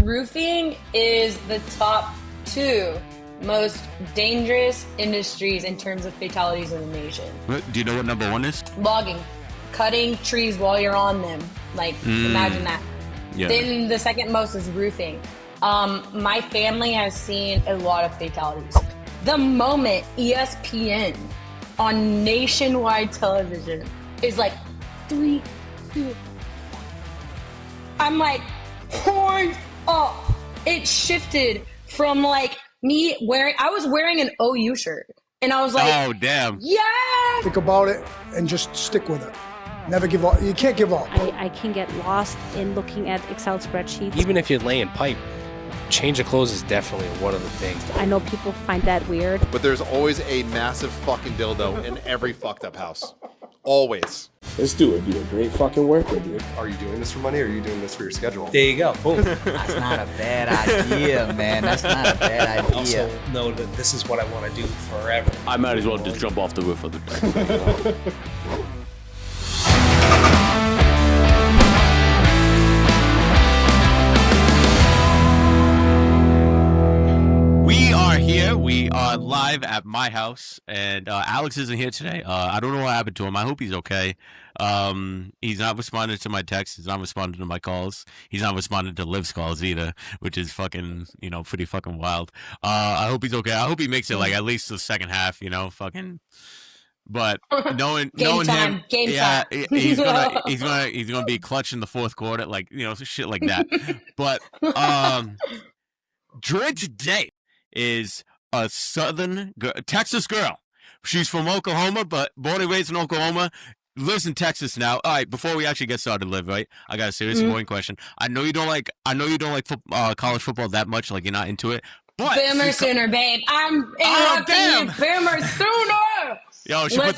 Roofing is the top 2 most dangerous industries in terms of fatalities in the nation. Do you know what number 1 is? Logging. Cutting trees while you're on them. Like, imagine that. Yeah. Then the second most is roofing. My family has seen a lot of fatalities. The moment ESPN on nationwide television is like 3, 2, I'm like, horns up. It shifted from like me I was wearing an OU shirt. And I was like, oh, damn. Yeah. Think about it and just stick with it. Never give up. You can't give up. I can get lost in looking at Excel spreadsheets. Even if you're laying pipe, change of clothes is definitely one of the things. I know people find that weird. But there's always a massive fucking dildo in every fucked up house. Always. This dude would be a great fucking worker, dude. Are you doing this for money or are you doing this for your schedule? There you go. Boom. That's not a bad idea, man. That's not a bad idea. Also know that this is what I want to do forever. I might as well just jump off the roof of the We are here. We are live at my house, and Alex isn't here today. I don't know what happened to him. I hope he's okay. He's not responding to my texts. He's not responding to my calls. He's not responding to Liv's calls either, which is fucking, pretty fucking wild. I hope he's okay. I hope he makes it like at least the second half, fucking. But knowing him, yeah, he's gonna be clutch in the fourth quarter, like shit like that. But Dread today is a Texas girl. She's from Oklahoma, but born and raised in Oklahoma, lives in Texas now. All right, before we actually get started, Liv, right? I got a serious important question. I know you don't like college football that much, like you're not into it. But Boomer Sooner, babe. I'm interrupting you. Boomer Sooner. Yo, she put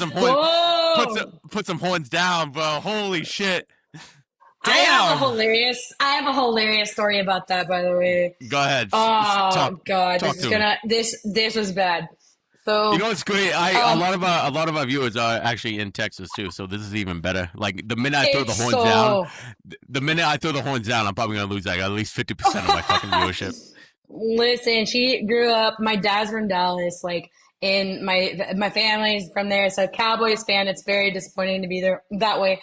some horns down, bro. Holy shit. Damn. I have a hilarious story about that, by the way. Go ahead. Oh God, this was bad. So it's great. A lot of our viewers are actually in Texas too, so this is even better. Like the minute I throw the horns down, I'm probably gonna lose like at least 50% of my fucking viewership. Listen, she grew up. My dad's from Dallas, and my family's from there. So Cowboys fan. It's very disappointing to be there that way.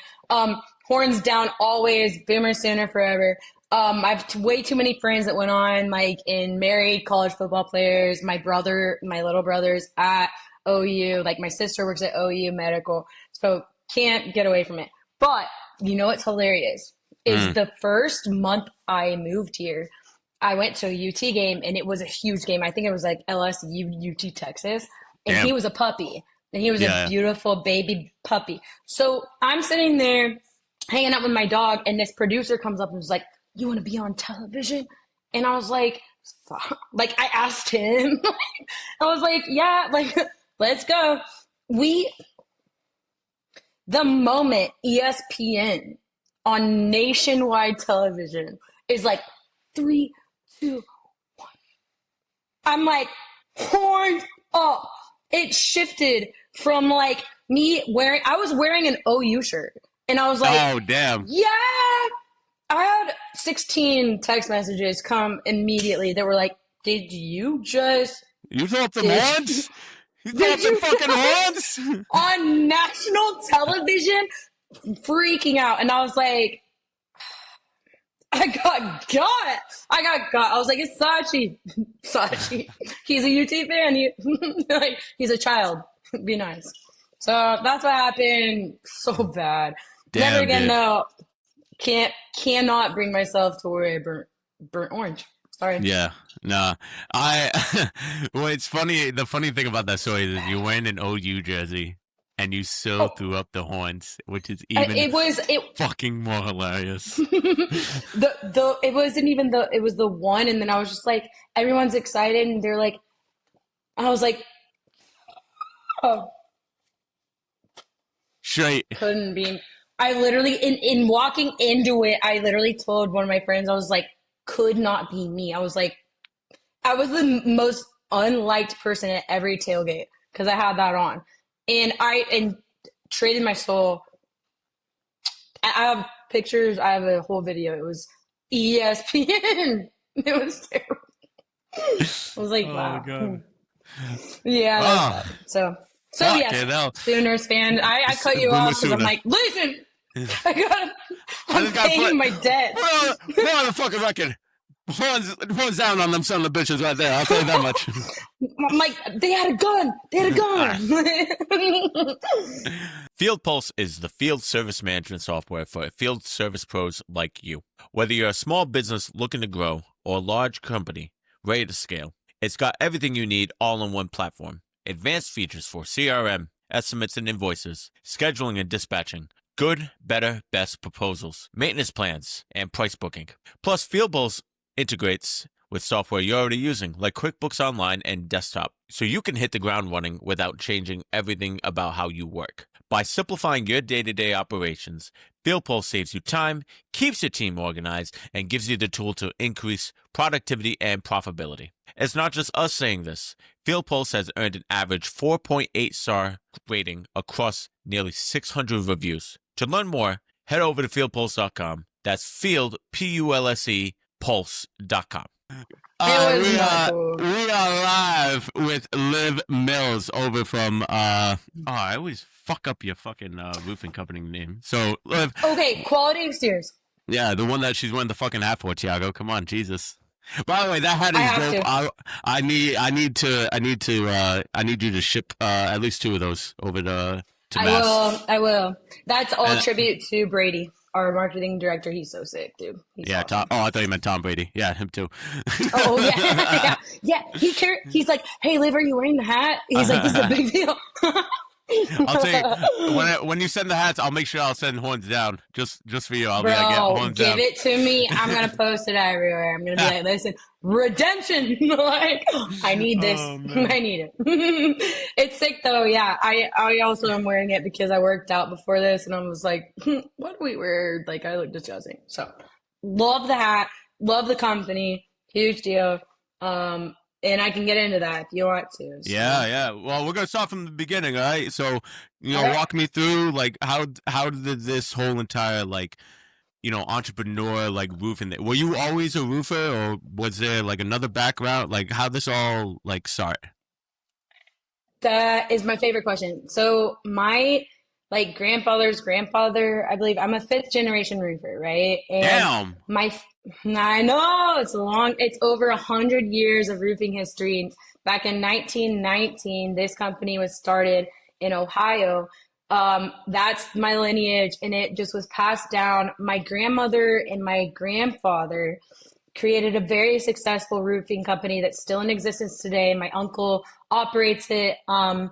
Horns down always, Boomer Sooner forever. I have way too many friends that went on and married college football players. My little brother's at OU. Like my sister works at OU Medical, so can't get away from it. But what's hilarious is the first month I moved here, I went to a UT game and it was a huge game. I think it was like LSU UT Texas, and He was a puppy, and he was a beautiful baby puppy. So I'm sitting there hanging out with my dog, and this producer comes up and was like, "You want to be on television?" And I was like, I asked him. I was like, "Yeah, let's go." The moment ESPN on nationwide television is like 3, 2, 1. I'm like, horns up. It shifted from like me I was wearing an OU shirt. And I was like, oh, damn. Yeah. I had 16 text messages come immediately. They were like, did you just... You throw up the horns? You throw up the fucking horns? On national television? Freaking out. And I was like, I got got. I was like, it's Sachi. Sachi. He's a UT fan. He's a child. Be nice. So that's what happened. So bad. Damn, never again, dude. though. Cannot bring myself to wear a burnt orange. Sorry. Yeah. No. Well, it's funny. The funny thing about that story is you're wearing an OU jersey and you still threw up the horns, which is even fucking more hilarious. It wasn't even it was the one, and then I was just like, everyone's excited, and they're like, I was like, oh. Straight. Couldn't be. I literally, in walking into it, I literally told one of my friends, I was like, could not be me. I was like, I was the most unliked person at every tailgate because I had that on. And I traded my soul. I have pictures. I have a whole video. It was ESPN. It was terrible. I was like, wow. God. Yeah. Oh. So Fucking yes, hell. Sooners fan. I cut you Boomer off because I'm Sooner. like, listen, I'm just gotta paying my debt. Put on the fucking record. Horns down on them son of bitches right there. I'll tell you that much. I'm like, they had a gun. FieldPulse is the field service management software for field service pros like you. Whether you're a small business looking to grow or a large company ready to scale, it's got everything you need all in one platform. Advanced features for CRM, estimates and invoices, scheduling and dispatching, good, better, best proposals, maintenance plans, and price booking. Plus, FieldPulse integrates with software you're already using, like QuickBooks Online and Desktop, so you can hit the ground running without changing everything about how you work. By simplifying your day-to-day operations, FieldPulse saves you time, keeps your team organized, and gives you the tool to increase productivity and profitability. It's not just us saying this. FieldPulse has earned an average 4.8 star rating across nearly 600 reviews. To learn more, head over to fieldpulse.com. That's field, P-U-L-S-E, pulse.com. We are live with Liv Mills over from I always fuck up your fucking roofing company name. So Liv. Okay, Quality Exteriors. Yeah, the one that she's wearing the fucking hat for, Tiago. Come on, Jesus. By the way, that hat is dope. I need you to ship at least 2 of those over to Mass. I will. That's all tribute to Brady, our marketing director. He's so sick, dude. He's awesome. I thought you meant Tom Brady. Yeah, him too. Oh yeah, yeah. He's like, hey, Liv, are you wearing the hat? He's like, this is a big deal. I'll tell you, when you send the hats, I'll make sure I'll send horns down just for you. I'll be like, yeah, horns give down. It to me. I'm gonna post it everywhere. I'm gonna be like, listen, redemption. Like, I need this. I need it. It's sick though. Yeah, I also am wearing it because I worked out before this, and I was like, what do we wear? Like, I look disgusting. So, love the hat. Love the company. Huge deal. And I can get into that if you want to. So. Yeah. Well, we're gonna start from the beginning, all right? So, walk me through like how did this whole entire entrepreneur like roofing? Were you always a roofer, or was there like another background? Like how this all like start? That is my favorite question. So my grandfather's grandfather, I believe, I'm a 5th generation roofer, right? And damn. I know it's over 100 years of roofing history. Back in 1919, this company was started in Ohio. That's my lineage, and it just was passed down. My grandmother and my grandfather created a very successful roofing company that's still in existence today. My uncle operates it, and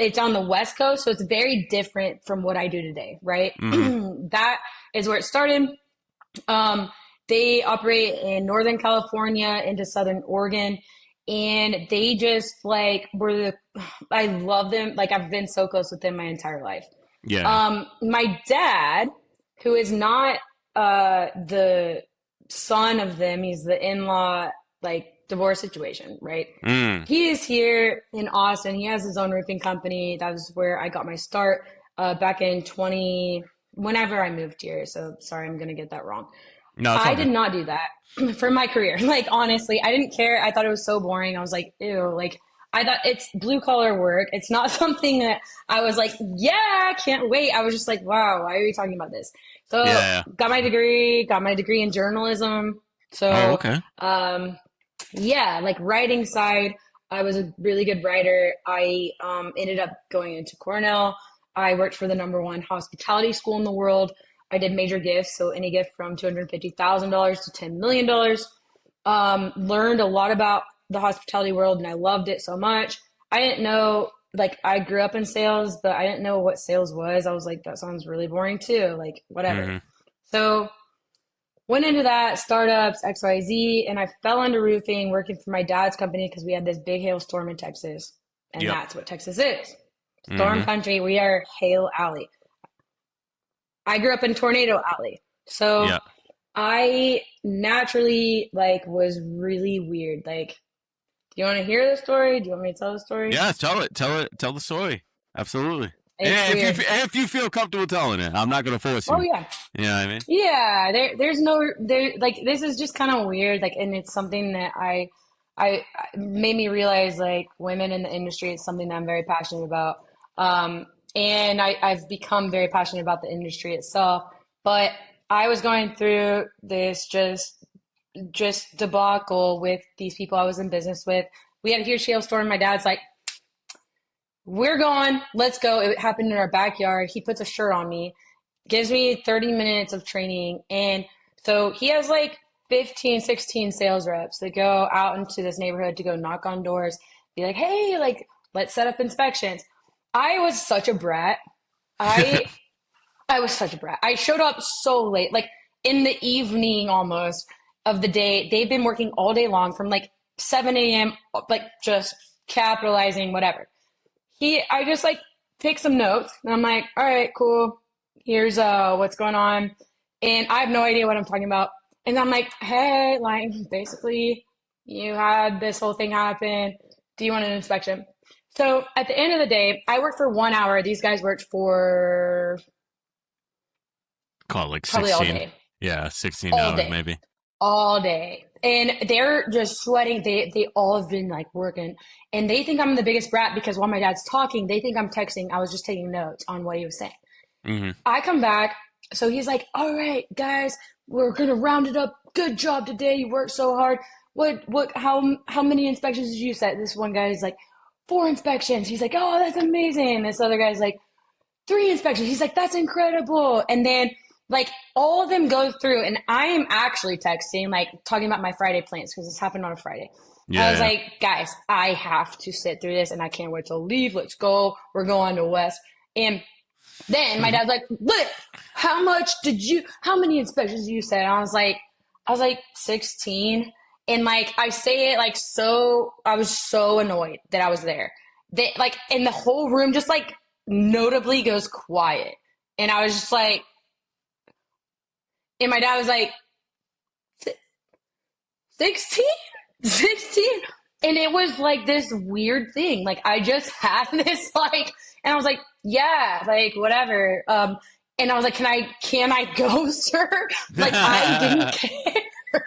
it's on the West Coast, so it's very different from what I do today, right? Mm-hmm. That is where it started. They operate in Northern California into Southern Oregon, and they just I love them. Like, I've been so close with them my entire life. Yeah. My dad, who is not the son of them, he's the in-law, divorce situation, right? He is here in Austin. He has his own roofing company. That was where I got my start back in whenever I moved here. So sorry, I'm going to get that wrong. No, I did not do that for my career. Honestly, I didn't care. I thought it was so boring. I was like, ew, I thought it's blue collar work. It's not something that I was like, yeah, I can't wait. I was just like, wow, why are we talking about this? So got my degree in journalism. So, okay. Writing side, I was a really good writer. I ended up going into Cornell. I worked for the #1 hospitality school in the world. I did major gifts, so any gift from $250,000 to $10 million. Learned a lot about the hospitality world, and I loved it so much. I didn't know, I grew up in sales, but I didn't know what sales was. I was like, that sounds really boring too, whatever. Mm-hmm. So went into that, startups, XYZ, and I fell into roofing, working for my dad's company because we had this big hailstorm in Texas, and that's what Texas is. Storm country. We are Hail Alley. I grew up in Tornado Alley. So I naturally was really weird. Do you want to hear the story? Do you want me to tell the story? Yeah, tell it. Tell the story. Absolutely. It's weird. If you feel comfortable telling it, I'm not going to force you. Oh yeah. You know what I mean? Yeah, there's no there like this is just kind of weird, like, and it's something that I made me realize, like, women in the industry is something that I'm very passionate about. And I've become very passionate about the industry itself. But I was going through this just debacle with these people I was in business with. We had a huge hailstorm. My dad's like, we're going, let's go. It happened in our backyard. He puts a shirt on me, gives me 30 minutes of training. And so he has like 15, 16 sales reps that go out into this neighborhood to go knock on doors, be like, hey, like, let's set up inspections. I was such a brat. I was such a brat. I showed up so late, like in the evening almost of the day. They've been working all day long from like 7 a.m., like just capitalizing, whatever. I just like pick some notes and I'm like, all right, cool. Here's what's going on. And I have no idea what I'm talking about. And I'm like, hey, like, basically you had this whole thing happen. Do you want an inspection? So at the end of the day, I worked for 1 hour. These guys worked for call it like probably 16. all day. Yeah, 16 All hours day. maybe. All day. And they're just sweating. They all have been like working. And they think I'm the biggest brat because while my dad's talking, they think I'm texting. I was just taking notes on what he was saying. Mm-hmm. I come back. So he's like, all right, guys, we're going to round it up. Good job today. You worked so hard. How many inspections did you set? This one guy is like, 4 inspections. He's like, oh, that's amazing. This other guy's like, 3 inspections. He's like, that's incredible. And then like all of them go through and I am actually texting, like talking about my Friday plans because this happened on a Friday. Yeah. I was like, guys, I have to sit through this and I can't wait to leave. Let's go. We're going to West. And then my dad's like, look, how many inspections did you set? And I was like 16. And like, I say it like, so I was so annoyed that I was there. They like, and the whole room just like notably goes quiet. And I was just like, and my dad was like, 16? 16? And it was like this weird thing. Like, I just had this, like, and I was like, yeah, like, whatever. And I was like, can I go, sir? Like, I didn't care.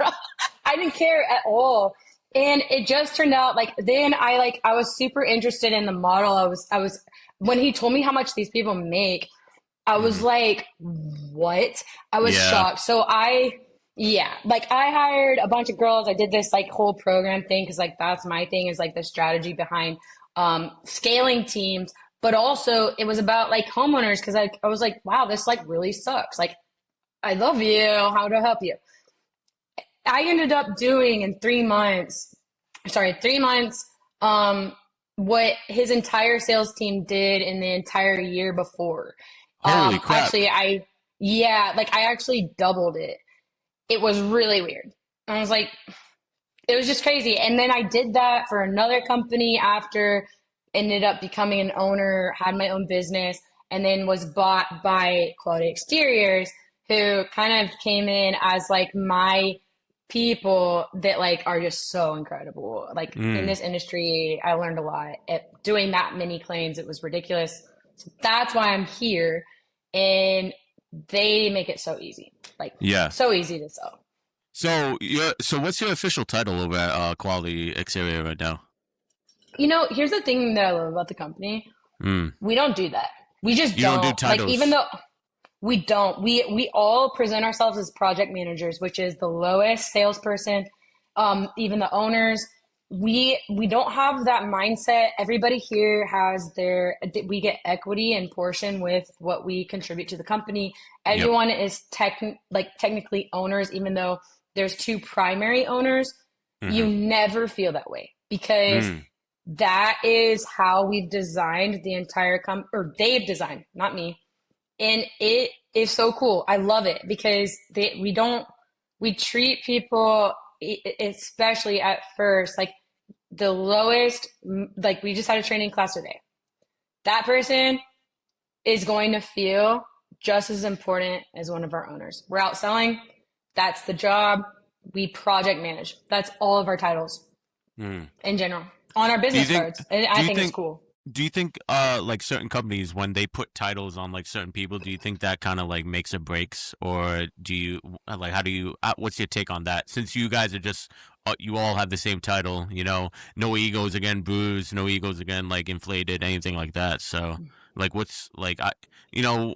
I didn't care at all. And it just turned out like, then I was super interested in the model. I was, when he told me how much these people make, I was like, what? I was shocked. So I hired a bunch of girls. I did this like whole program thing because like that's my thing, is like the strategy behind scaling teams. But also it was about like homeowners because I was like, wow, this like really sucks. Like, I love you. How to help you? I ended up doing in 3 months, what his entire sales team did in the entire year before. Holy crap. Actually, I actually doubled it. It was really weird. I was like, it was just crazy. And then I did that for another company after, ended up becoming an owner, had my own business, and then was bought by Quality Exteriors, who kind of came in as like my people that like are just so incredible. Like in this industry, I learned a lot. Doing that many claims, it was ridiculous. So that's why I'm here. And they make it so easy. Like, so easy to sell. So what's your official title over at Quality Exterior right now? You know, here's the thing that I love about the company. We don't do that. We just don't. Do titles. Like, even though we don't, we all present ourselves as project managers, which is the lowest salesperson. Even the owners, we don't have that mindset. Everybody here we get equity and portion with what we contribute to the company. Everyone is technically owners, even though there's 2 primary owners. You never feel that way because that is how we've designed the entire or they've designed, not me. And it is so cool. I love it because we treat people, especially at first, like the lowest, like we just had a training class today. That person is going to feel just as important as one of our owners. We're out selling. That's the job. We project manage. That's all of our titles in general on our business cards. And I think it's cool. Do you think like certain companies when they put titles on like certain people, do you think that kind of like makes or breaks, or do you like how do you what's your take on that? Since you guys are just you all have the same title, you know, no egos again bruised, no egos again like inflated, anything like that. So like what's like you know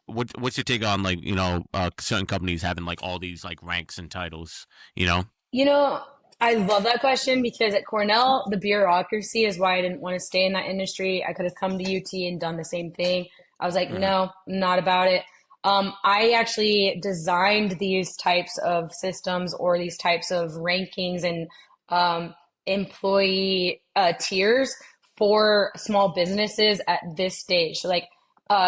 what's your take on like, you know, certain companies having like all these like ranks and titles, you know? You know, I love that question because at Cornell, the bureaucracy is why I didn't want to stay in that industry. I could have come to UT and done the same thing. I was like, Hmm. no, not about it. I actually designed these types of systems or these types of rankings and employee tiers for small businesses at this stage. So, like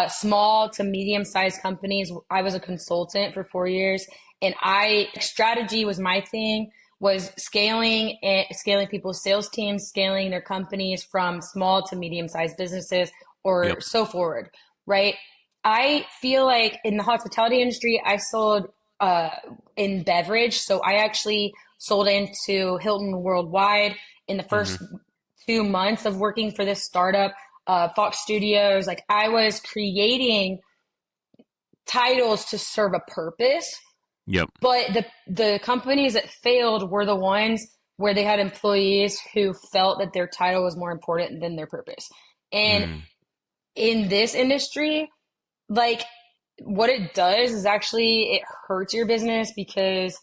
small to medium sized companies. I was a consultant for 4 years, and I strategy was my thing. Was scaling and scaling people's sales teams, scaling their companies from small to medium sized businesses, or Yep. so forward, right? I feel like in the hospitality industry, I sold in beverage. So I actually sold into Hilton Worldwide in the Hmm. first 2 months of working for this startup, Fox Studios. Like I was creating titles to serve a purpose, Yep. but the companies that failed were the ones where they had employees who felt that their title was more important than their purpose. And Mm. in this industry, like what it does is actually it hurts your business because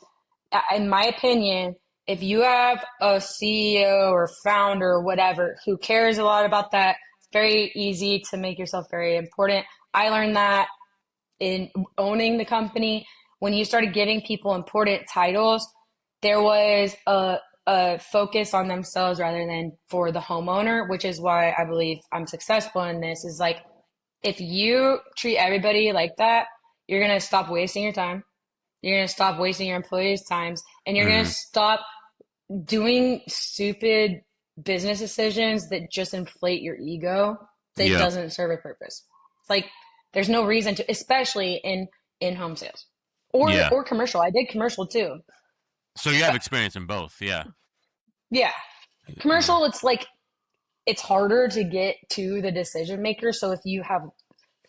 in my opinion, if you have a CEO or founder or whatever who cares a lot about that, it's very easy to make yourself very important. I learned that in owning the company. When you started giving people important titles, there was a focus on themselves rather than for the homeowner, which is why I believe I'm successful in this. Is like if you treat everybody like that, you're gonna stop wasting your time. You're gonna stop wasting your employees' times, and you're gonna Mm. stop doing stupid business decisions that just inflate your ego that Yep. doesn't serve a purpose. It's like there's no reason to, especially in home sales or Yeah. commercial. I did commercial too. So you have experience in both, yeah. Yeah, Yeah. commercial. It's like it's harder to get to the decision maker. So if you have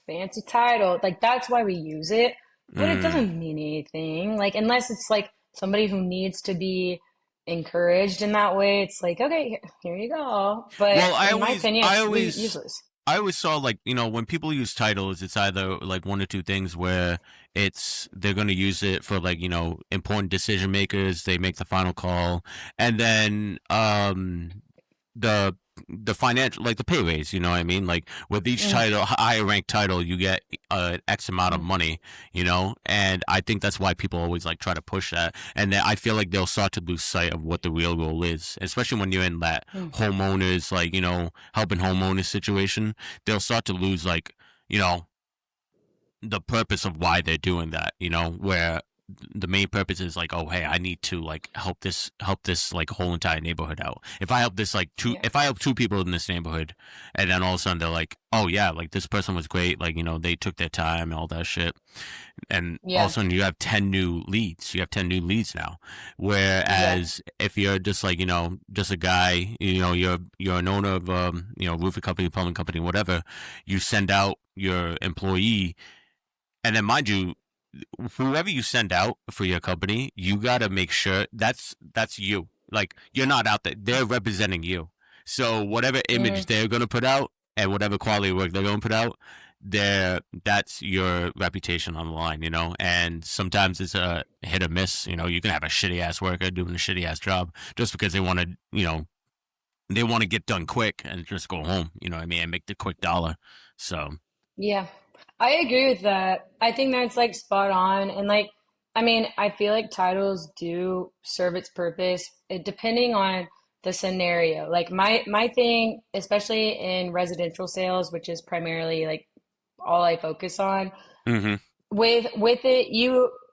fancy title, like that's why we use it, but it Mm. doesn't mean anything. Like unless it's like somebody who needs to be encouraged in that way, it's like okay, here you go. But Well, in my opinion, I it's always, useless. I always saw like, you know, when people use titles, it's either like one or two things where it's they're going to use it for like, you know, important decision makers, they make the final call, and then the the financial like the pay raise, you know what I mean? Like with each Mm, title, higher ranked title, you get X amount of mm, money, you know, and I think that's why people always like try to push that, and then I feel like they'll start to lose sight of what the real goal is, especially when you're in that mm. homeowners like, you know, helping homeowners situation. They'll start to lose like, you know, the purpose of why they're doing that, you know, where the main purpose is like, oh hey, I need to like help this like whole entire neighborhood out. If I help this like two Yeah, if I help two people in this neighborhood, and then all of a sudden they're like, oh yeah, like this person was great, like, you know, they took their time and all that shit, and all of a yeah, sudden you have 10 new leads. You have 10 new leads now. exactly. Whereas if you're just like, you know, just a guy, you know, you're an owner of you know, roofing company, plumbing company, whatever, you send out your employee, and then mind you, whoever you send out for your company, you gotta make sure that's you. Like you're not out there; they're representing you. So whatever image Mm, they're gonna put out and whatever quality work they're gonna put out, that's your reputation on the line, you know. And sometimes it's a hit or miss. You know, you can have a shitty ass worker doing a shitty ass job just because they want to, you know, they want to get done quick and just go home. You know what I mean? And make the quick dollar. So yeah, I agree with that. I think that's like spot on. And like, I mean, I feel like titles do serve its purpose, depending on the scenario. Like my thing, especially in residential sales, which is primarily like all I focus on, hmm. with it,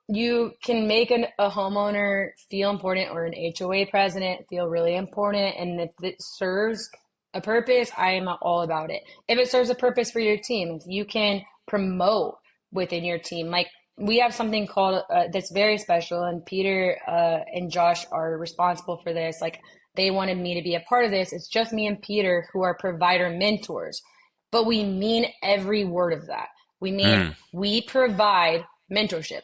you can make a homeowner feel important or an HOA president feel really important, and if it serves a purpose, I am all about it. If it serves a purpose for your team, if you can promote within your team, like we have something called that's very special, and Peter and Josh are responsible for this. Like, they wanted me to be a part of this. It's just me and Peter who are provider mentors, but we mean every word of that. We mean we provide mentorship.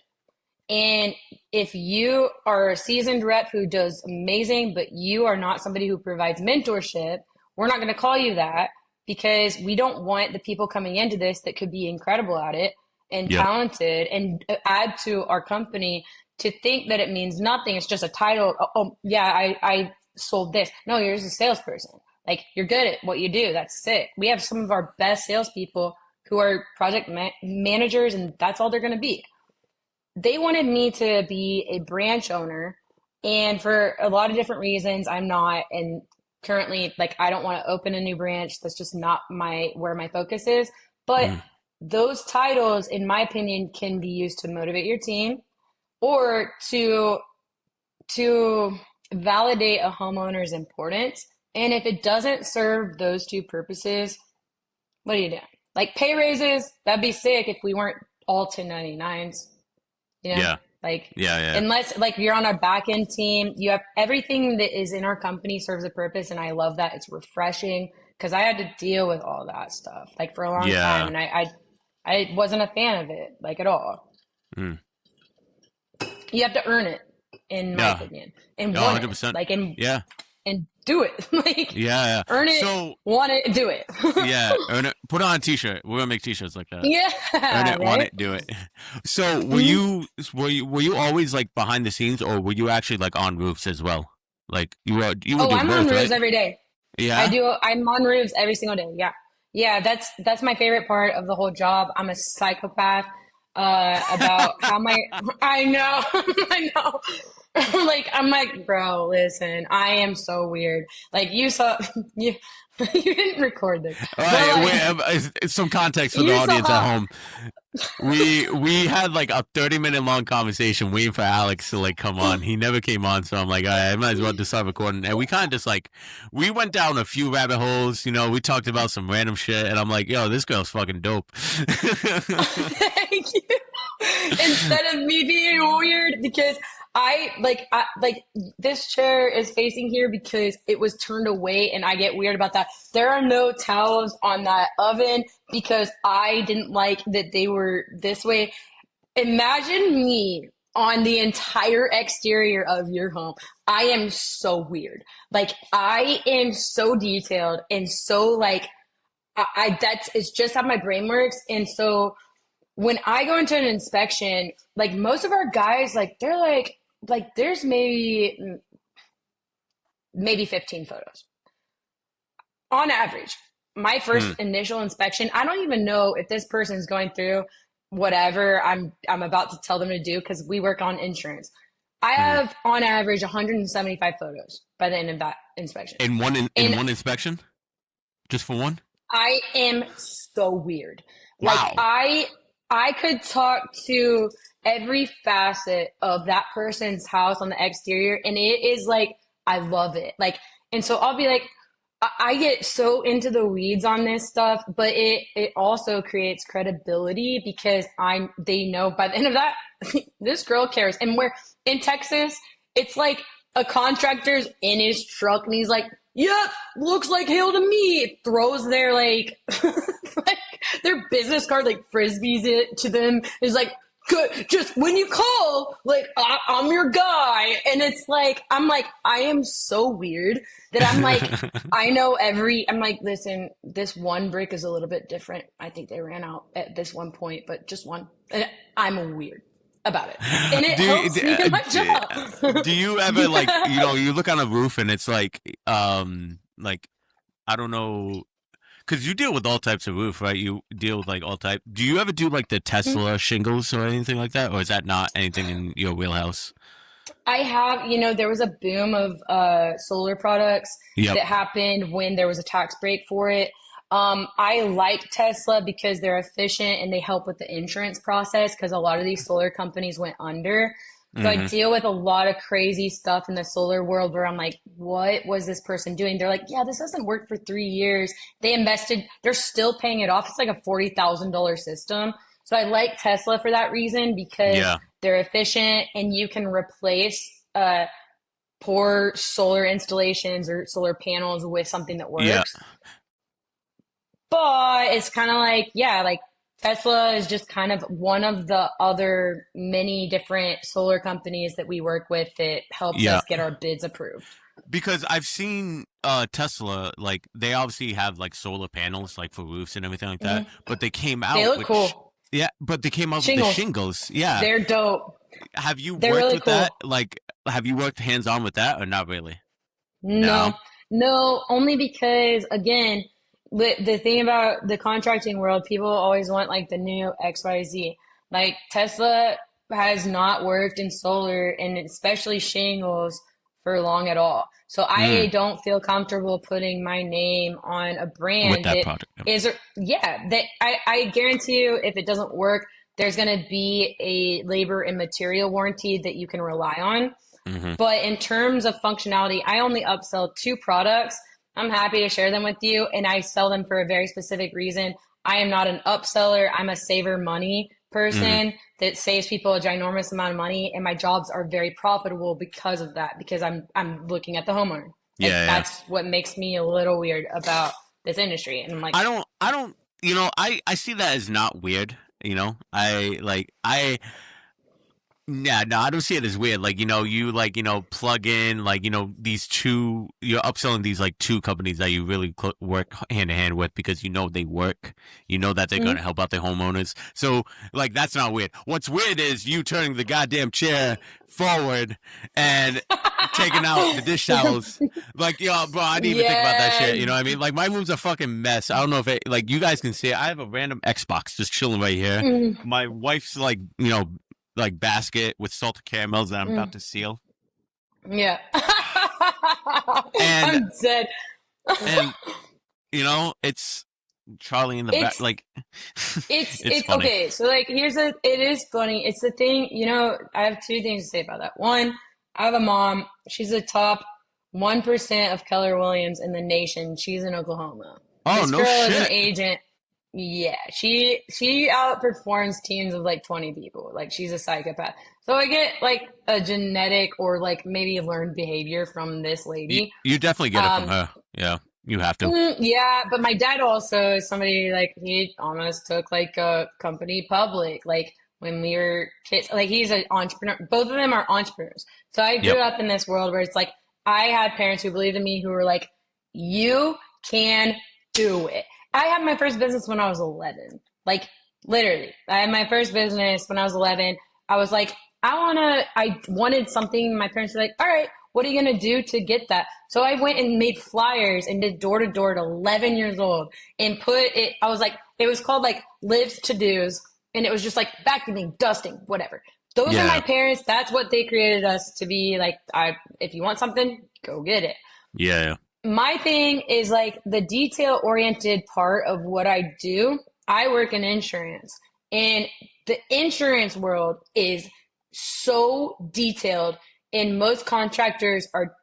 And if you are a seasoned rep who does amazing, but you are not somebody who provides mentorship, we're not going to call you that, because we don't want the people coming into this that could be incredible at it and talented and add to our company to think that it means nothing. It's just a title. Oh yeah, I sold this. No, you're just a salesperson. Like, you're good at what you do. That's it. We have some of our best salespeople who are project managers, and that's all they're going to be. They wanted me to be a branch owner, and for a lot of different reasons, I'm not. And currently, like, I don't want to open a new branch. That's just not where my focus is. But those titles, in my opinion, can be used to motivate your team or to validate a homeowner's importance. And if it doesn't serve those two purposes, what are you doing? Like, pay raises, that'd be sick if we weren't all 1099s. You know? Yeah. Like, yeah. Unless, like, you're on our back end team, you have everything that is in our company serves a purpose, and I love that. It's refreshing, because I had to deal with all that stuff, like, for a long time, and I wasn't a fan of it, like, at all. You have to earn it, in my opinion, and want 100%. it, like, and do it, like, earn it, so, want it, do it. Earn it. Put on a t-shirt. We're gonna make t-shirts like that. Earn it, right? Want it, do it. So were you always, like, behind the scenes, or were you actually, like, on roofs as well? Like, you were doing I'm both, on roofs right? every day. I'm on roofs every single day. Yeah, that's my favorite part of the whole job. I'm a psychopath about how I know. Like, I'm like, bro, listen, I am so weird. Like, you saw, you didn't record this. All right, like, some context for the audience at home. We had, like, a 30-minute long conversation waiting for Alex to, like, come on. He never came on, so I'm like, all right, I might as well just start recording. And we kind of just, like, we went down a few rabbit holes. You know, we talked about some random shit, and I'm like, yo, this girl's fucking dope. Thank you. Instead of me being weird, because I this chair is facing here because it was turned away, and I get weird about that. There are no towels on that oven because I didn't like that they were this way. Imagine me on the entire exterior of your home. I am so weird. Like, I am so detailed and so, like, it's just how my brain works. And so when I go into an inspection, like, most of our guys, like, they're like there's maybe 15 photos on average. My first initial inspection, I don't even know if this person's going through whatever I'm about to tell them to do, because we work on insurance. I have on average 175 photos by the end of that inspection. In one inspection? Just for one? I am so weird. Wow. Like, I could talk to every facet of that person's house on the exterior, and it is like, I love it. Like, and so I'll be like, I get so into the weeds on this stuff, but it also creates credibility, because they know by the end of that, this girl cares. And we're in Texas, it's like a contractor's in his truck and he's like, yep, looks like hail to me. Throws their, like, like, their business card, like, frisbees it to them. It's like, good, just when you call, like, I'm your guy. And it's like, I'm like, I am so weird that I'm like, I know I'm like, listen, this one brick is a little bit different. I think they ran out at this one point, but just one. And I'm weird about it. And it helps me in my job. Do you ever, like, you look on a roof and it's like, I don't know, because you deal with all types of roof, right? You deal with, like, all type. Do you ever do, like, the Tesla shingles or anything like that? Or is that not anything in your wheelhouse? I have, there was a boom of solar products that happened when there was a tax break for it. I like Tesla because they're efficient and they help with the insurance process, because a lot of these solar companies went under. So I deal with a lot of crazy stuff in the solar world where I'm like, what was this person doing? They're like, yeah, this hasn't worked for 3 years. They invested, they're still paying it off. It's like a $40,000 system. So I like Tesla for that reason because they're efficient and you can replace poor solar installations or solar panels with something that works. Yeah. But it's kind of like, like Tesla is just kind of one of the other many different solar companies that we work with that helps us get our bids approved. Because I've seen Tesla, like they obviously have like solar panels like for roofs and everything like that, but they came out They look with cool. but they came out with the shingles. Yeah. They're dope. Have you They're worked really with cool. that? Like, have you worked hands-on with that or not really? No, only because, again, the thing about the contracting world, people always want like the new XYZ. Like Tesla has not worked in solar and especially shingles for long at all. So I don't feel comfortable putting my name on a brand with that product. I guarantee you if it doesn't work, there's going to be a labor and material warranty that you can rely on. But in terms of functionality, I only upsell 2 products. I'm happy to share them with you, and I sell them for a very specific reason. I am not an upseller. I'm a saver money person that saves people a ginormous amount of money, and my jobs are very profitable because of that, because I'm looking at the homeowner. That's what makes me a little weird about this industry. And I'm like, I don't, I see that as not weird. I don't see it as weird. Like, you plug in, like, you're upselling these like 2 companies that you really work hand in hand with because they work, that they're going to help out the homeowners. So like, that's not weird. What's weird is you turning the goddamn chair forward and taking out the dish towels. Like, bro, I didn't even think about that shit. You know what I mean? Like, my room's a fucking mess. I don't know if like you guys can see it. I have a random Xbox just chilling right here. My wife's like, like basket with salted caramels that I'm about to seal. Yeah. And I'm dead. And it's Charlie in the back. Like it's funny. okay. So like it is funny. It's the thing, I have 2 things to say about that. One, I have a mom. She's the top 1% of Keller Williams in the nation. She's in Oklahoma. Oh, this no girl shit. is an agent. Yeah, she outperforms teams of like 20 people. Like, she's a psychopath. So I get like a genetic or like maybe learned behavior from this lady. You definitely get it from her. Yeah, you have to. Yeah, but my dad also is somebody like he almost took like a company public. Like when we were kids, like he's an entrepreneur. Both of them are entrepreneurs. So I grew up in this world where it's like I had parents who believed in me who were like, "You can do it." I had my first business when I was 11. Like, literally. I had my first business when I was 11. I was like, I wanted something. My parents were like, all right, what are you going to do to get that? So I went and made flyers and did door to door at 11 years old and it was called like Liv's To-Dos. And it was just like vacuuming, dusting, whatever. Those are my parents. That's what they created us to be like. If you want something, go get it. Yeah. My thing is like the detail-oriented part of what I do. I work in insurance, and the insurance world is so detailed, and most contractors are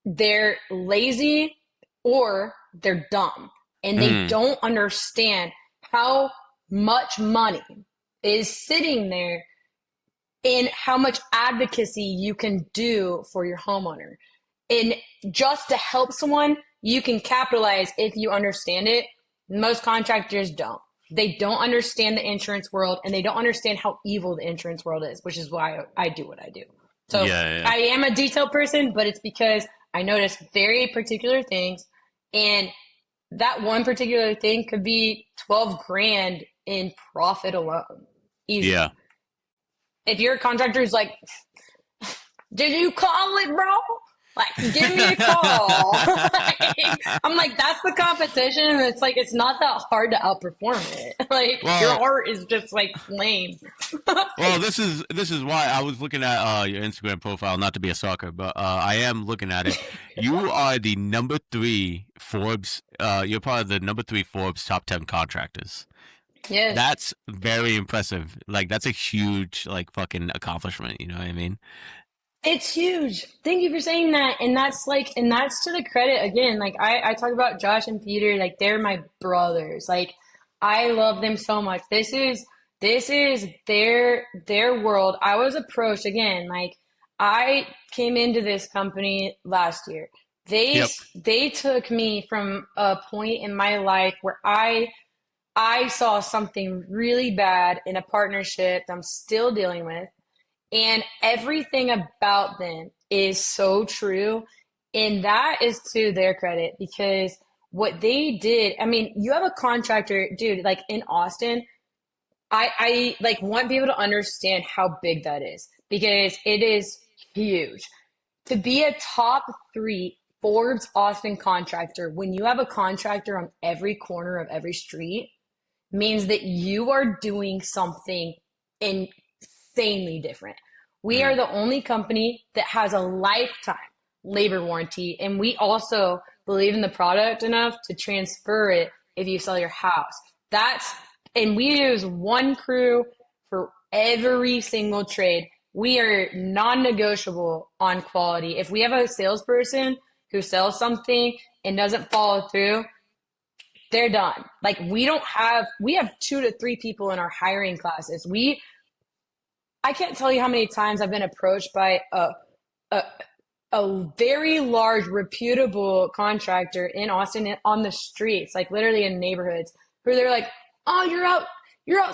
they're lazy or they're dumb, and they don't understand how much money is sitting there and how much advocacy you can do for your homeowner. And just to help someone, you can capitalize if you understand it. Most contractors don't. They don't understand the insurance world, and they don't understand how evil the insurance world is, which is why I do what I do. So I am a detailed person, but it's because I notice very particular things, and that one particular thing could be 12 grand in profit alone. Easy. Yeah. If your contractor is like, did you call it, bro? Like, give me a call. I'm like, that's the competition. And it's like, it's not that hard to outperform it. Like, your art is just like lame. Well, this is why I was looking at your Instagram profile, not to be a stalker, but I am looking at it. You are the number 3 Forbes. You're part of the number 3 Forbes top 10 contractors. Yes. That's very impressive. Like, that's a huge, like, fucking accomplishment. You know what I mean? It's huge. Thank you for saying that. And that's to the credit again. Like I talk about Josh and Peter, like they're my brothers. Like I love them so much. This is their world. I was approached again, like I came into this company last year. They took me from a point in my life where I saw something really bad in a partnership that I'm still dealing with, and everything about them is so true. And that is to their credit, because what they did, I mean, you have a contractor, dude, like in Austin, I like want people to understand how big that is, because it is huge. To be a top 3 Forbes Austin contractor, when you have a contractor on every corner of every street, means that you are doing something insanely different. We are the only company that has a lifetime labor warranty, and we also believe in the product enough to transfer it if you sell your house. And we use one crew for every single trade. We are non-negotiable on quality. If we have a salesperson who sells something and doesn't follow through, they're done. Like we have 2 to 3 people in our hiring classes. I can't tell you how many times I've been approached by a very large, reputable contractor in Austin on the streets, like literally in neighborhoods, who they're like, "Oh, you're out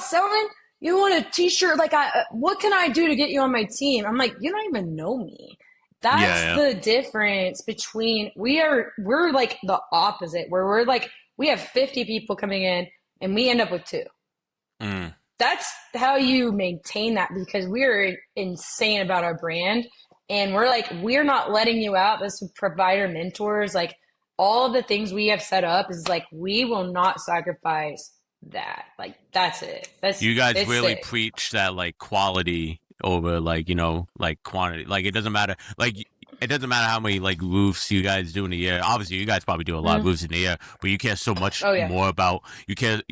selling? You want a t-shirt? Like, what can I do to get you on my team?" I'm like, "You don't even know me." That's the difference between we're like the opposite, where we're like, we have 50 people coming in and we end up with 2. That's how you maintain that, because we're insane about our brand. And we're like, we're not letting you out. This provider mentors, like all of the things we have set up is like, we will not sacrifice that. Like, that's it. You guys really it. preach that like quality over like, like quantity. Like it doesn't matter. Like it doesn't matter how many like roofs you guys do in a year. Obviously you guys probably do a lot of roofs in a year, but you care so much more about, you care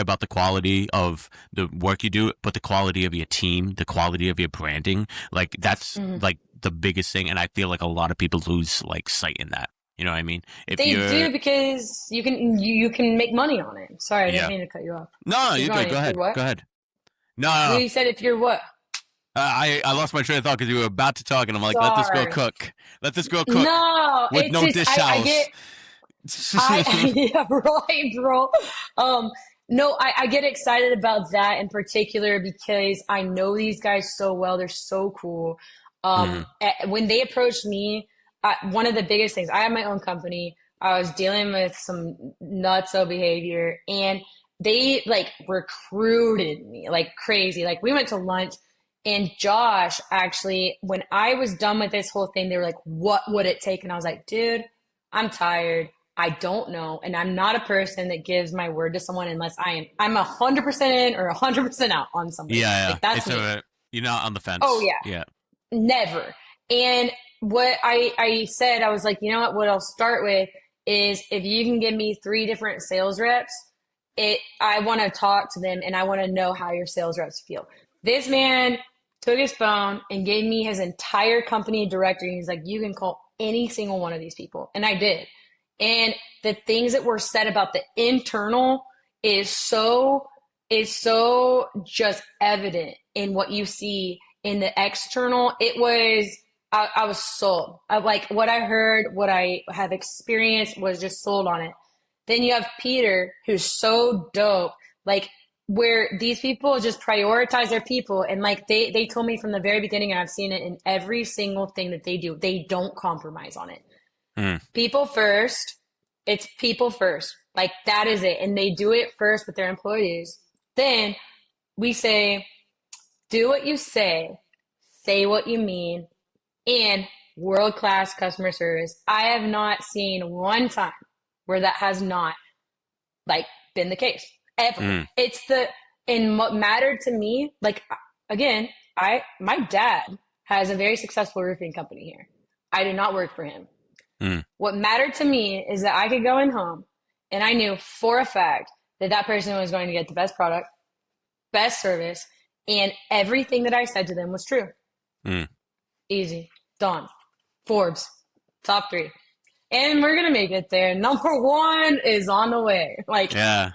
about the quality of the work you do, but the quality of your team, the quality of your branding, like that's like the biggest thing. And I feel like a lot of people lose like sight in that. You know what I mean? They do, because you can make money on it. Sorry, I didn't mean to cut you off. No, you're good. Go ahead. Go ahead. No. You said if you're what? I lost my train of thought because you were about to talk, and I'm like, let this girl cook. Let this girl cook. No, with no dish towels. Yeah, right, bro. No, I get excited about that in particular because I know these guys so well. They're so cool. When they approached me, one of the biggest things, I have my own company. I was dealing with some nutso behavior, and they like recruited me like crazy. Like we went to lunch, and Josh actually, when I was done with this whole thing, they were like, "What would it take?" And I was like, "Dude, I'm tired. I don't know. And I'm not a person that gives my word to someone unless I'm 100% in or 100% out on somebody." Yeah. Like, that's me. You're not on the fence. Oh, yeah. Yeah. Never. And what I said, I was like, you know what I'll start with is if you can give me 3 different sales reps, I want to talk to them and I want to know how your sales reps feel. This man took his phone and gave me his entire company directory. And he's like, you can call any single one of these people. And I did. And the things that were said about the internal is so just evident in what you see in the external. It was, I was sold. Like what I heard, what I have experienced was just sold on it. Then you have Peter, who's so dope, like where these people just prioritize their people. And like they told me from the very beginning, and I've seen it in every single thing that they do, they don't compromise on it. People first. It's people first. Like that is it. And they do it first with their employees. Then we say, do what you say what you mean, and world-class customer service. I have not seen one time where that has not like been the case ever. And what mattered to me, like again, my dad has a very successful roofing company here. I do not work for him. What mattered to me is that I could go in home and I knew for a fact that that person was going to get the best product, best service, and everything that I said to them was true. Easy. Done. Forbes. Top 3. and we're gonna make it there. Number one is on the way. Like, yeah.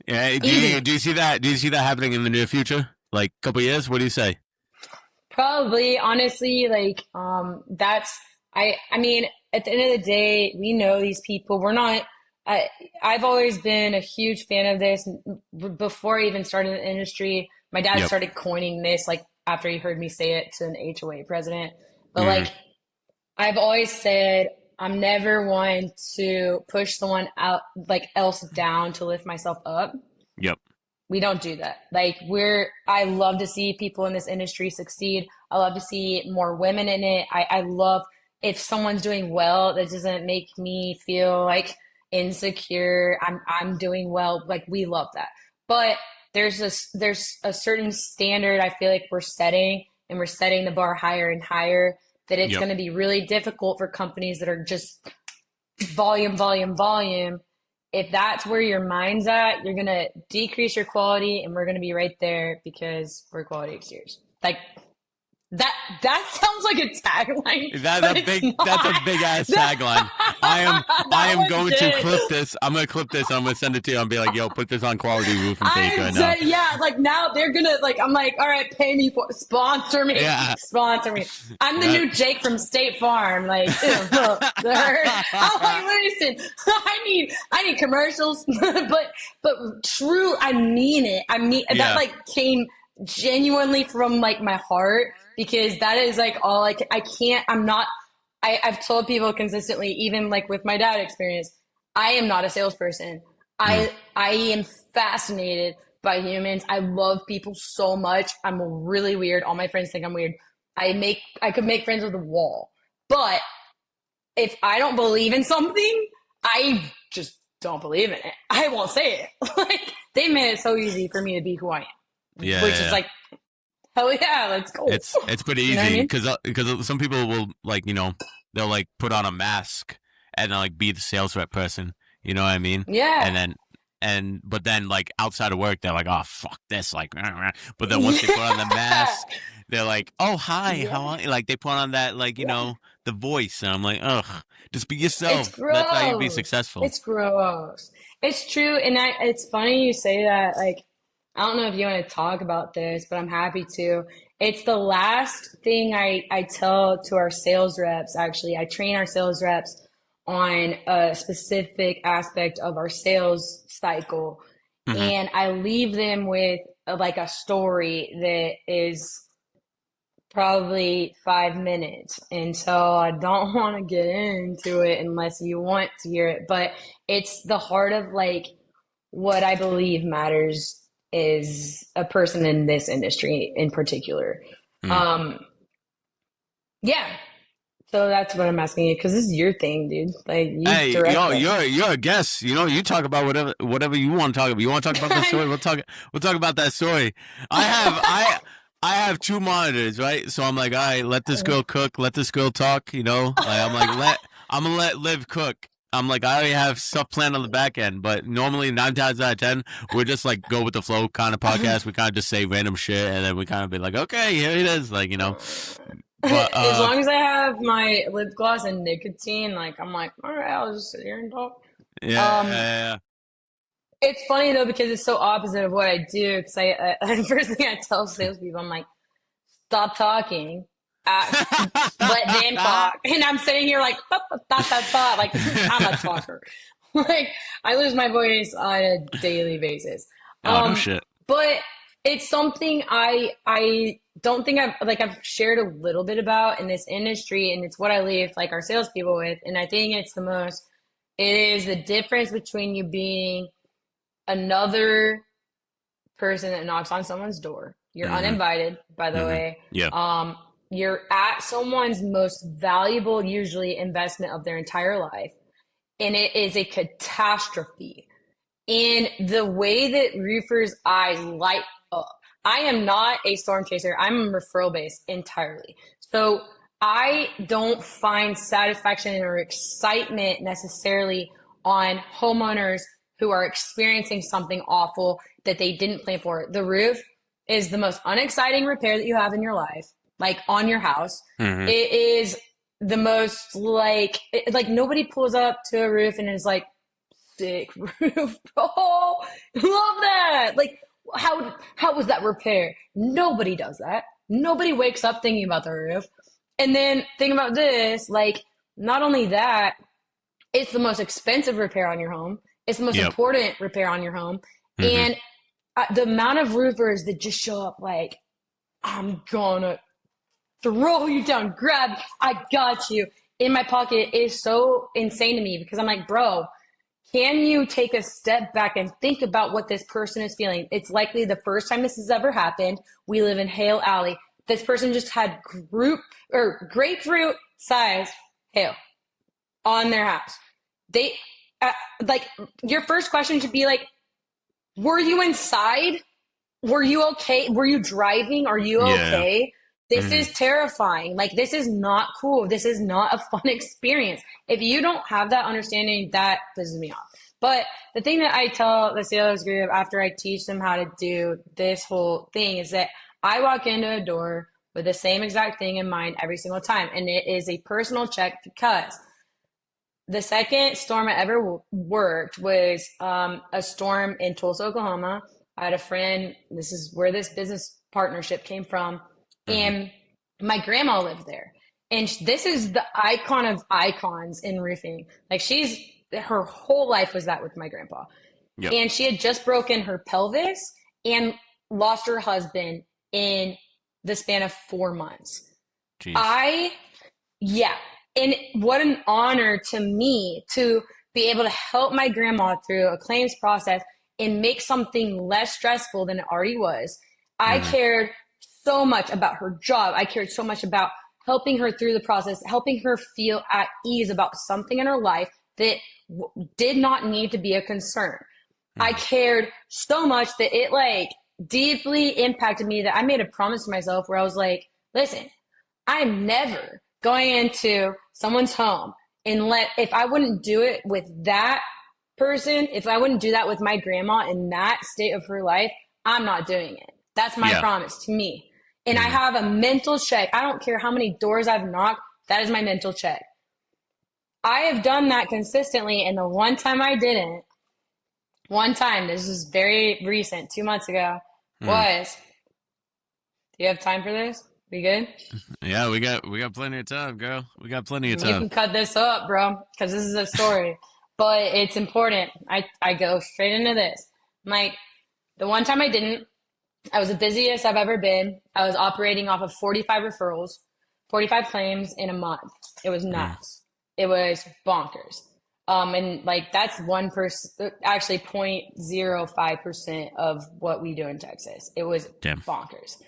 Do you see that? Do you see that happening in the near future? Like a couple years? What do you say? probably, honestly, like, that's, I mean, at the end of the day, we know these people. We're not, I've always been a huge fan of this. Before I even started in the industry, my dad started coining this, like, after he heard me say it to an HOA president. But, like, I've always said, I'm never one to push someone out, like, else down to lift myself up. Yep. We don't do that. Like, I love to see people in this industry succeed. I love to see more women in it. I love if someone's doing well, that doesn't make me feel like insecure. I'm doing well. Like, we love that. But there's a certain standard I feel like we're setting, and we're setting the bar higher and higher, that it's going to be really difficult for companies that are just volume. If that's where your mind's at, you're going to decrease your quality, and we're going to be right there because we're quality exteriors. Like, that sounds like a tagline. That's a big ass tagline. I am going to clip this. I'm going to clip this and I'm going to send it to you. I'm be like, yo, put this on quality roofing tape right now. Yeah, like, now they're going to, like, I'm like, all right, pay me sponsor me. Yeah. Sponsor me. I'm the new Jake from State Farm. Like, I'm like, listen, I need commercials, but true, I mean it. That, like, came genuinely from, like, my heart, because that is, like, all, like, I've told people consistently, even, like, with my dad experience, I am not a salesperson. I am fascinated by humans. I love people so much. I'm really weird. All my friends think I'm weird. I could make friends with a wall. But if I don't believe in something, I just don't believe in it. I won't say it. Like, they made it so easy for me to be who I am. Yeah. Which is like, hell yeah, let's go. It's pretty easy because some people will, like, you know, they'll, like, put on a mask and they'll, like, be the sales rep person. You know what I mean? Yeah. But then like outside of work, they're like, oh, fuck this. Like, but then once they put on the mask, they're like, oh, hi, how are you? Like, they put on that, like, you know, the voice. And I'm like, ugh, just be yourself. That's how you be successful. It's gross. It's true. And it's funny you say that. Like, I don't know if you want to talk about this, but I'm happy to. It's the last thing I tell to our sales reps, actually. I train our sales reps on a specific aspect of our sales cycle. And I leave them with a story that is probably 5 minutes. And so I don't want to get into it unless you want to hear it. But it's the heart of, like, what I believe matters is a person in this industry in particular. Yeah. So that's what I'm asking you, because this is your thing, dude. Like, you're a guest. You know, you talk about whatever you want to talk about. You want to talk about that story? We'll talk about that story. I have 2 monitors, right? So I'm like, all right, let this girl cook, let this girl talk. You know, like, I'm gonna let Liv cook. I'm like, I already have stuff planned on the back end, but normally 9 times out of 10, we're just like go with the flow kind of podcast. We kind of just say random shit, and then we kind of be like, okay, here it is, like, you know. But, as long as I have my lip gloss and nicotine, like, I'm like, all right, I'll just sit here and talk. Yeah. It's funny though, because it's so opposite of what I do. Because the first thing I tell salespeople, I'm like, stop talking. Let them talk. And I'm sitting here like, like, I'm a talker. Like, I lose my voice on a daily basis. No shit. But it's something I don't think I've shared a little bit about in this industry, and it's what I leave, like, our salespeople with. And I think it is the difference between you being another person that knocks on someone's door. You're uninvited, by the way. Yeah. You're at someone's most valuable, usually, investment of their entire life. And it is a catastrophe. In the way that roofers' eyes light up. I am not a storm chaser. I'm referral based entirely. So I don't find satisfaction or excitement necessarily on homeowners who are experiencing something awful that they didn't plan for. The roof is the most unexciting repair that you have in your life, like, on your house. It is the most like nobody pulls up to a roof and is like, sick roof. Oh, love that. Like, how was that repair? Nobody does that. Nobody wakes up thinking about the roof. And then think about this, like, not only that, it's the most expensive repair on your home. It's the most important repair on your home. And the amount of roofers that just show up like, I'm gonna throw you down, grab you, I got you, in my pocket is so insane to me, because I'm like, bro, can you take a step back and think about what this person is feeling? It's likely the first time this has ever happened. We live in Hale Alley. This person just had grapefruit size hail on their house. They like, your first question should be like, were you inside? Were you okay? Were you driving? Are you okay? This is terrifying. Like, this is not cool. This is not a fun experience. If you don't have that understanding, that pisses me off. But the thing that I tell the sales group after I teach them how to do this whole thing is that I walk into a door with the same exact thing in mind every single time. And it is a personal check, because the second storm I ever worked was a storm in Tulsa, Oklahoma. I had a friend, this is where this business partnership came from, and my grandma lived there. And this is the icon of icons in roofing. Like, her whole life was that with my grandpa. Yep. And she had just broken her pelvis and lost her husband in the span of 4 months. Jeez. And what an honor to me to be able to help my grandma through a claims process and make something less stressful than it already was. I cared so much about her job. I cared so much about helping her through the process, helping her feel at ease about something in her life that did not need to be a concern. I cared so much that it like deeply impacted me, that I made a promise to myself where I was like, listen, I'm never going into someone's home and if I wouldn't do it with that person, if I wouldn't do that with my grandma in that state of her life, I'm not doing it. That's my promise to me. And I have a mental check. I don't care how many doors I've knocked. That is my mental check. I have done that consistently. And the one time I didn't, this is very recent, 2 months ago, was, do you have time for this? We good? Yeah, we got plenty of time, girl. We got plenty of time. You can cut this up, bro, because this is a story. But it's important. I go straight into this. Like, the one time I didn't, I was the busiest I've ever been. I was operating off of 45 referrals, 45 claims in a month. It was nuts. It was bonkers. And like, that's 1%, actually 0.05% of what we do in Texas. It was bonkers.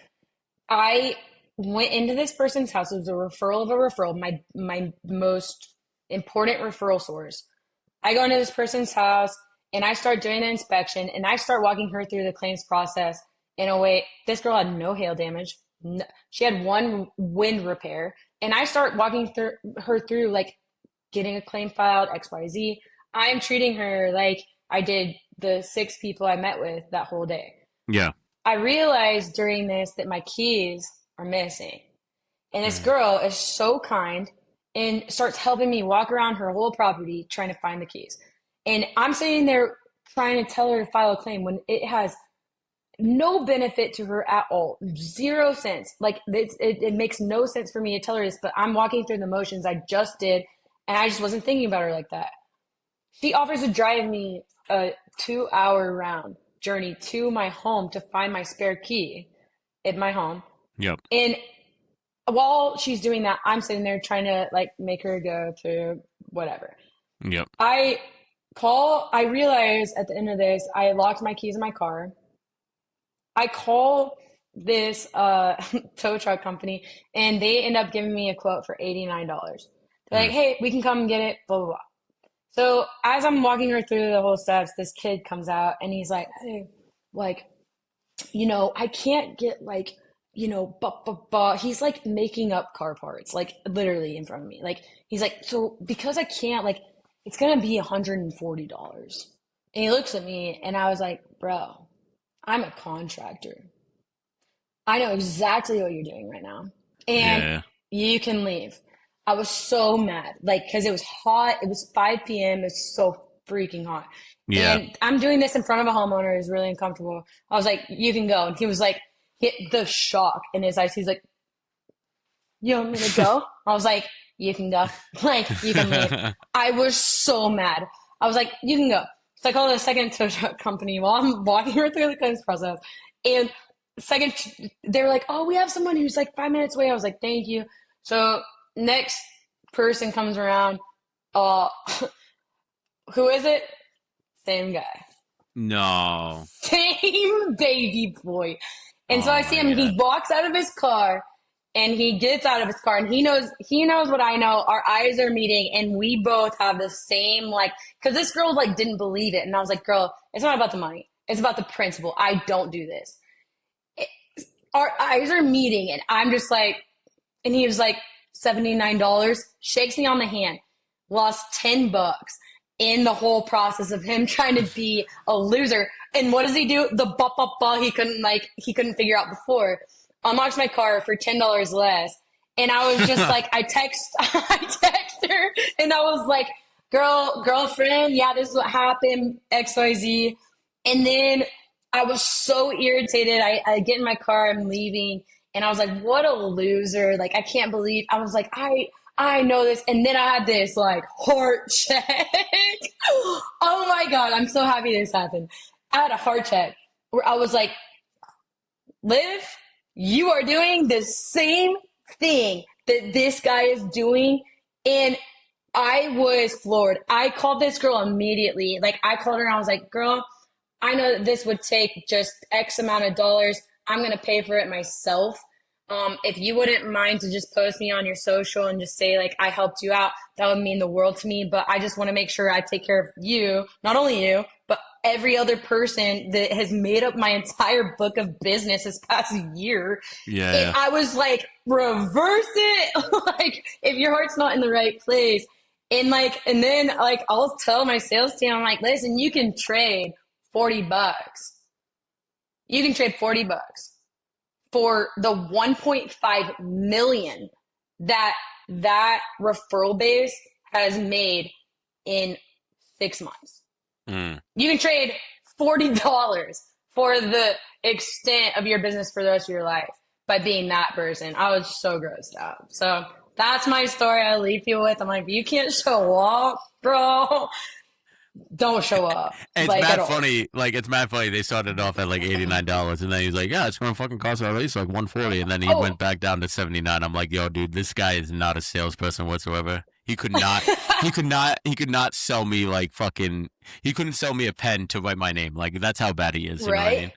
I went into this person's house. It was a referral of a referral, my most important referral source. I go into this person's house and I start doing the inspection, and I start walking her through the claims process in a way. This girl had no hail damage. No, she had one wind repair. And I start walking her through like getting a claim filed, XYZ. I'm treating her like I did the 6 people I met with that whole day. Yeah. I realized during this that my keys are missing. And this girl is so kind and starts helping me walk around her whole property trying to find the keys. And I'm sitting there trying to tell her to file a claim when it has no benefit to her at all. 0 cents. Like, it makes no sense for me to tell her this, but I'm walking through the motions. I just did, and I just wasn't thinking about her like that. She offers to drive me a 2-hour round journey to my home to find my spare key at my home. Yep. And while she's doing that, I'm sitting there trying to like make her go to whatever. Yep. I realize at the end of this, I locked my keys in my car. I call this tow truck company, and they end up giving me a quote for $89. They're like, hey, we can come and get it, blah, blah, blah. So as I'm walking her through the whole steps, this kid comes out, and he's like, hey, like, you know, I can't get like, you know, he's like making up car parts, like literally in front of me. Like, he's like, so because I can't, like, it's going to be $140. And he looks at me, and I was like, bro, I'm a contractor. I know exactly what you're doing right now. And you can leave. I was so mad, like, because it was hot. It was 5 p.m. It was so freaking hot. Yeah. And I'm doing this in front of a homeowner. It was really uncomfortable. I was like, you can go. And he was like, hit the shock in his eyes. He's like, you want me to go? I was like, you can go. Like, you can leave. I was so mad. I was like, you can go. So I called a second tow truck company while I'm walking her through the claims process. And second, they were like, oh, we have someone who's like 5 minutes away. I was like, thank you. So next person comes around. Who is it? Same guy. No. Same baby boy. And so I see him, he walks out of his car and he gets out of his car and he knows what I know. Our eyes are meeting and we both have the same, like, because this girl like didn't believe it. And I was like, girl, it's not about the money. It's about the principle. I don't do this. Our eyes are meeting and I'm just like, and he was like, $79, shakes me on the hand, lost $10 in the whole process of him trying to be a loser. And what does he do? The he couldn't figure out before. Unlocks my car for $10 less. And I was just like, I text her and I was like, girlfriend, yeah, this is what happened, XYZ. And then I was so irritated. I get in my car, I'm leaving, and I was like, what a loser. Like, I can't believe, I was like, I know this. And then I had this like heart check. Oh my God, I'm so happy this happened. I had a heart check where I was like, Liv, you are doing the same thing that this guy is doing. And I was floored. I called this girl immediately. Like, I called her and I was like, girl, I know that this would take just X amount of dollars. I'm going to pay for it myself. If you wouldn't mind to just post me on your social and just say, like, I helped you out, that would mean the world to me. But I just want to make sure I take care of you, not only you, but every other person that has made up my entire book of business this past year. Yeah. And I was like, reverse it. Like, if your heart's not in the right place. And like, and then like, I'll tell my sales team, I'm like, listen, you can trade $40. You can trade $40 for the 1.5 million that referral base has made in 6 months. You can trade $40 for the extent of your business for the rest of your life by being that person. I was so grossed out. So that's my story I leave people with. I'm like, you can't show up, bro. Don't show up. It's like, mad funny. Like, it's mad funny. They started off at like $89, and then he's like, "Yeah, it's gonna fucking cost at least like $140," and then he went back down to $79. I'm like, "Yo, dude, this guy is not a salesperson whatsoever. He could not, he could not sell me like fucking. He couldn't sell me a pen to write my name. Like, that's how bad he is. You know what I mean?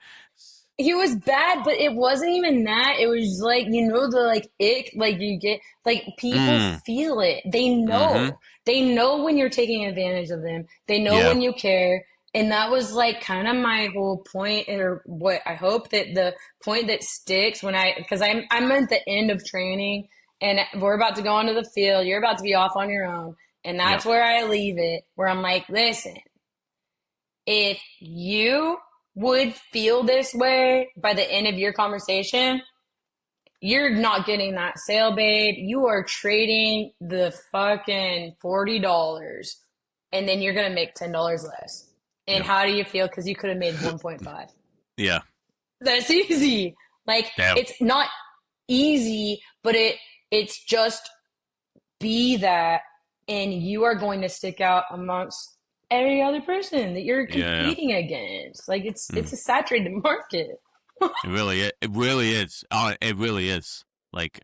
He was bad, but it wasn't even that. It was like, you know, the like ick, like you get, like people feel it. They know. Mm-hmm. They know when you're taking advantage of them. They know when you care. And that was like kind of my whole point, or what I hope that the point that sticks when because I'm at the end of training and we're about to go onto the field. You're about to be off on your own. And that's where I leave it, where I'm like, listen, if you would feel this way by the end of your conversation, you're not getting that sale, babe. You are trading the fucking $40 and then you're going to make $10 less. And how do you feel? Because you could have made 1.5. Yeah. That's easy. Like, it's not easy, but it's just be that, and you are going to stick out amongst every other person that you're competing against. Like, it's a saturated market. It really is. It really is. Like,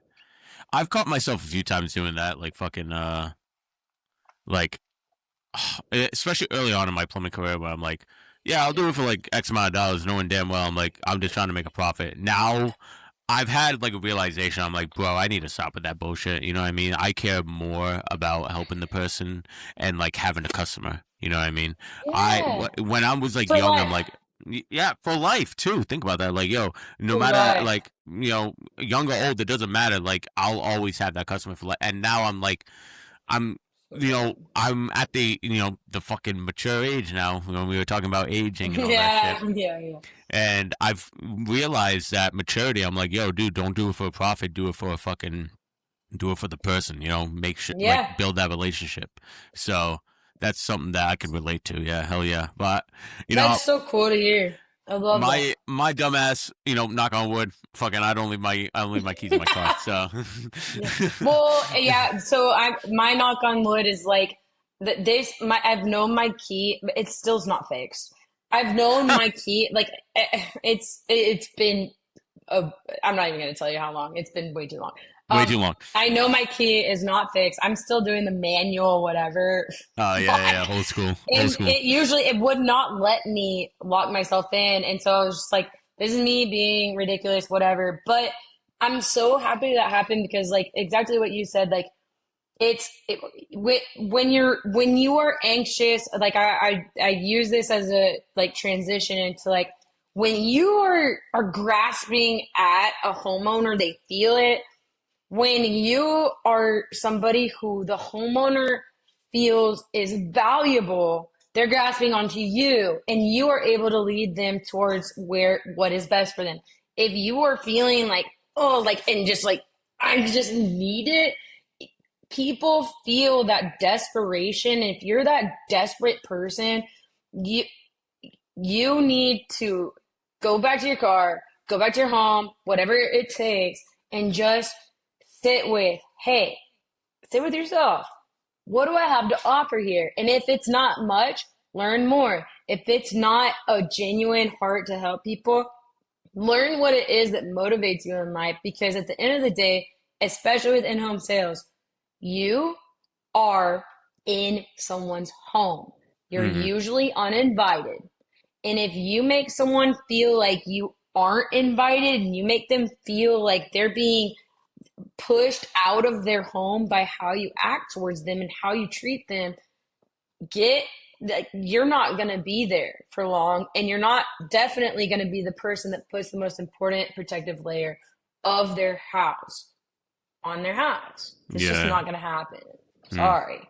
I've caught myself a few times doing that. Like, fucking, like, especially early on in my plumbing career, where I'm like, yeah, I'll do it for like X amount of dollars, knowing damn well I'm just trying to make a profit. Now, I've had like a realization. I'm like, bro, I need to stop with that bullshit. You know what I mean? I care more about helping the person and like having a customer. You know what I mean? Yeah. When I was like For young, life. I'm like, yeah, for life too. Think about that. Like, yo, no matter like, you know, young or old, it doesn't matter. Like, I'll always have that customer for life. And now I'm like, I'm at the, you know, the fucking mature age now. When we were talking about aging and all that shit. Yeah. And I've realized that maturity. I'm like, yo, dude, don't do it for a profit. Do it for a fucking, do it for the person, you know, make sure, Yeah. like, build that relationship. So that's something that I can relate to. Yeah, hell yeah. But, you know, That's so cool to hear. I love that. my dumbass, you know, knock on wood, fucking, I don't leave my keys in my car. So, Well, yeah. So my knock on wood is like I've known my key, but it still's not fixed. I've known my key, like it's been. I'm not even going to tell you how long. It's been way too long. way too long. I know my key is not fixed. I'm still doing the manual, whatever. Oh yeah, old school. It would not let me lock myself in, and so I was just like, "This is me being ridiculous, whatever." But I'm so happy that happened because, like, exactly what you said, like, when you are anxious, like I use this as a like transition into like when you are grasping at a homeowner, they feel it. When you are somebody who the homeowner feels is valuable, they're grasping onto you, and you are able to lead them towards what is best for them. If you are feeling like, oh, like, and just like, I just need it, people feel that desperation. If you're that desperate person, you need to go back to your car, go back to your home, whatever it takes, and just sit with yourself. What do I have to offer here? And if it's not much, learn more. If it's not a genuine heart to help people, learn what it is that motivates you in life. Because at the end of the day, especially with in-home sales, you are in someone's home. You're usually uninvited. And if you make someone feel like you aren't invited and you make them feel like they're being pushed out of their home by how you act towards them and how you treat them, you're not going to be there for long, and you're not definitely going to be the person that puts the most important protective layer of their house on their house. It's just not going to happen. Sorry.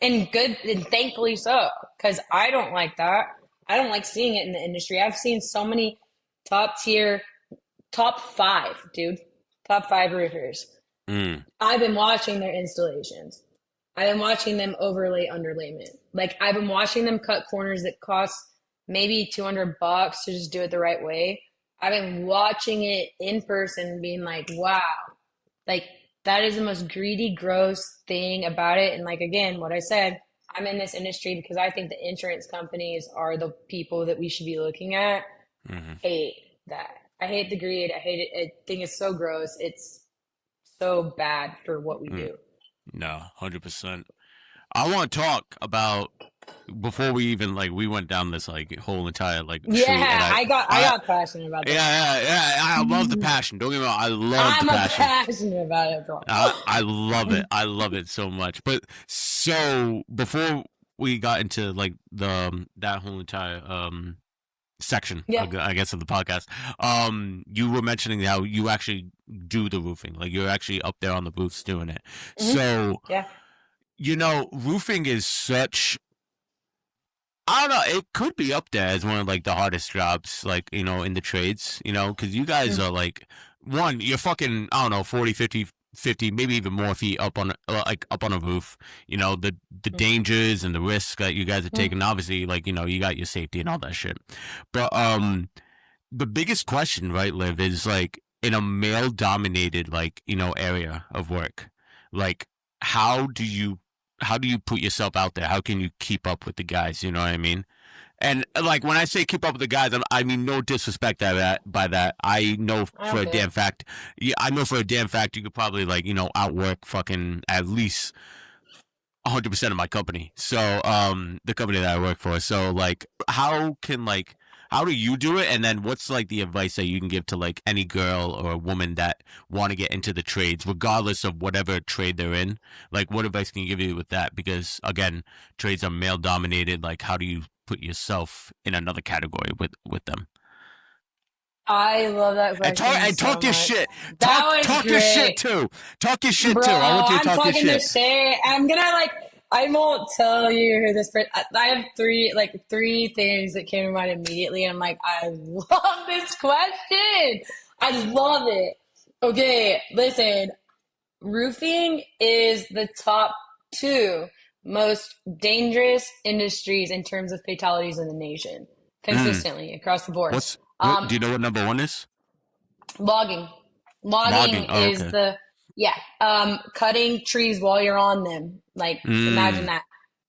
And thankfully so, because I don't like that. I don't like seeing it in the industry. I've seen so many top 5 roofers. I've been watching their installations. I've been watching them overlay underlayment. Like, I've been watching them cut corners that cost maybe $200 to just do it the right way. I've been watching it in person and being like, wow, like, that is the most greedy, gross thing about it. And like, again, what I said, I'm in this industry because I think the insurance companies are the people that we should be looking at. Hate that. I hate the greed. I hate it. I think it's so gross. It's so bad for what we do. No, 100%. I want to talk about, before we even, like, we went down this, like, whole entire, like, yeah, street, I got passionate about that. Yeah. I love the passion. Don't get me wrong. I'm passionate about it, bro. I love it. I love it so much. But so before we got into, like, that whole entire section, I guess, of the podcast, you were mentioning how you actually do the roofing. Like, you're actually up there on the roofs doing it. So, you know, roofing is such, I don't know, it could be up there as one of, like, the hardest jobs, like, you know, in the trades, you know, because you guys are, like, you're fucking, I don't know, 40, 50, maybe even more feet up on a roof. You know, the dangers and the risks that you guys are taking. Obviously, like, you know, you got your safety and all that shit. But the biggest question, right, Liv, is, like, in a male-dominated, like, you know, area of work, like, how do you put yourself out there? How can you keep up with the guys? You know what I mean? And, like, when I say keep up with the guys, I mean no disrespect by that. I know for a damn fact. Yeah, I know for a damn fact you could probably, like, you know, outwork fucking at least 100% of my company. So, the company that I work for. So, like, how do you do it? And then what's, like, the advice that you can give to, like, any girl or a woman that want to get into the trades, regardless of whatever trade they're in? Like, what advice can you give you with that? Because, again, trades are male dominated. Like, how do you put yourself in another category with them? I love that question. And talk your shit. Talk your shit too. Talk your shit Bro, too. I want you to I'm talk your talking shit. this shit. I'm gonna, like, I won't tell you who this person. I have three things that came to mind immediately. And I'm like, I love this question. I just love it. Okay, listen. roofing is the top 2 most dangerous industries in terms of fatalities in the nation, consistently across the board. Do you know what number 1 is? Logging. Oh, is okay. cutting trees while you're on them. Like, imagine that.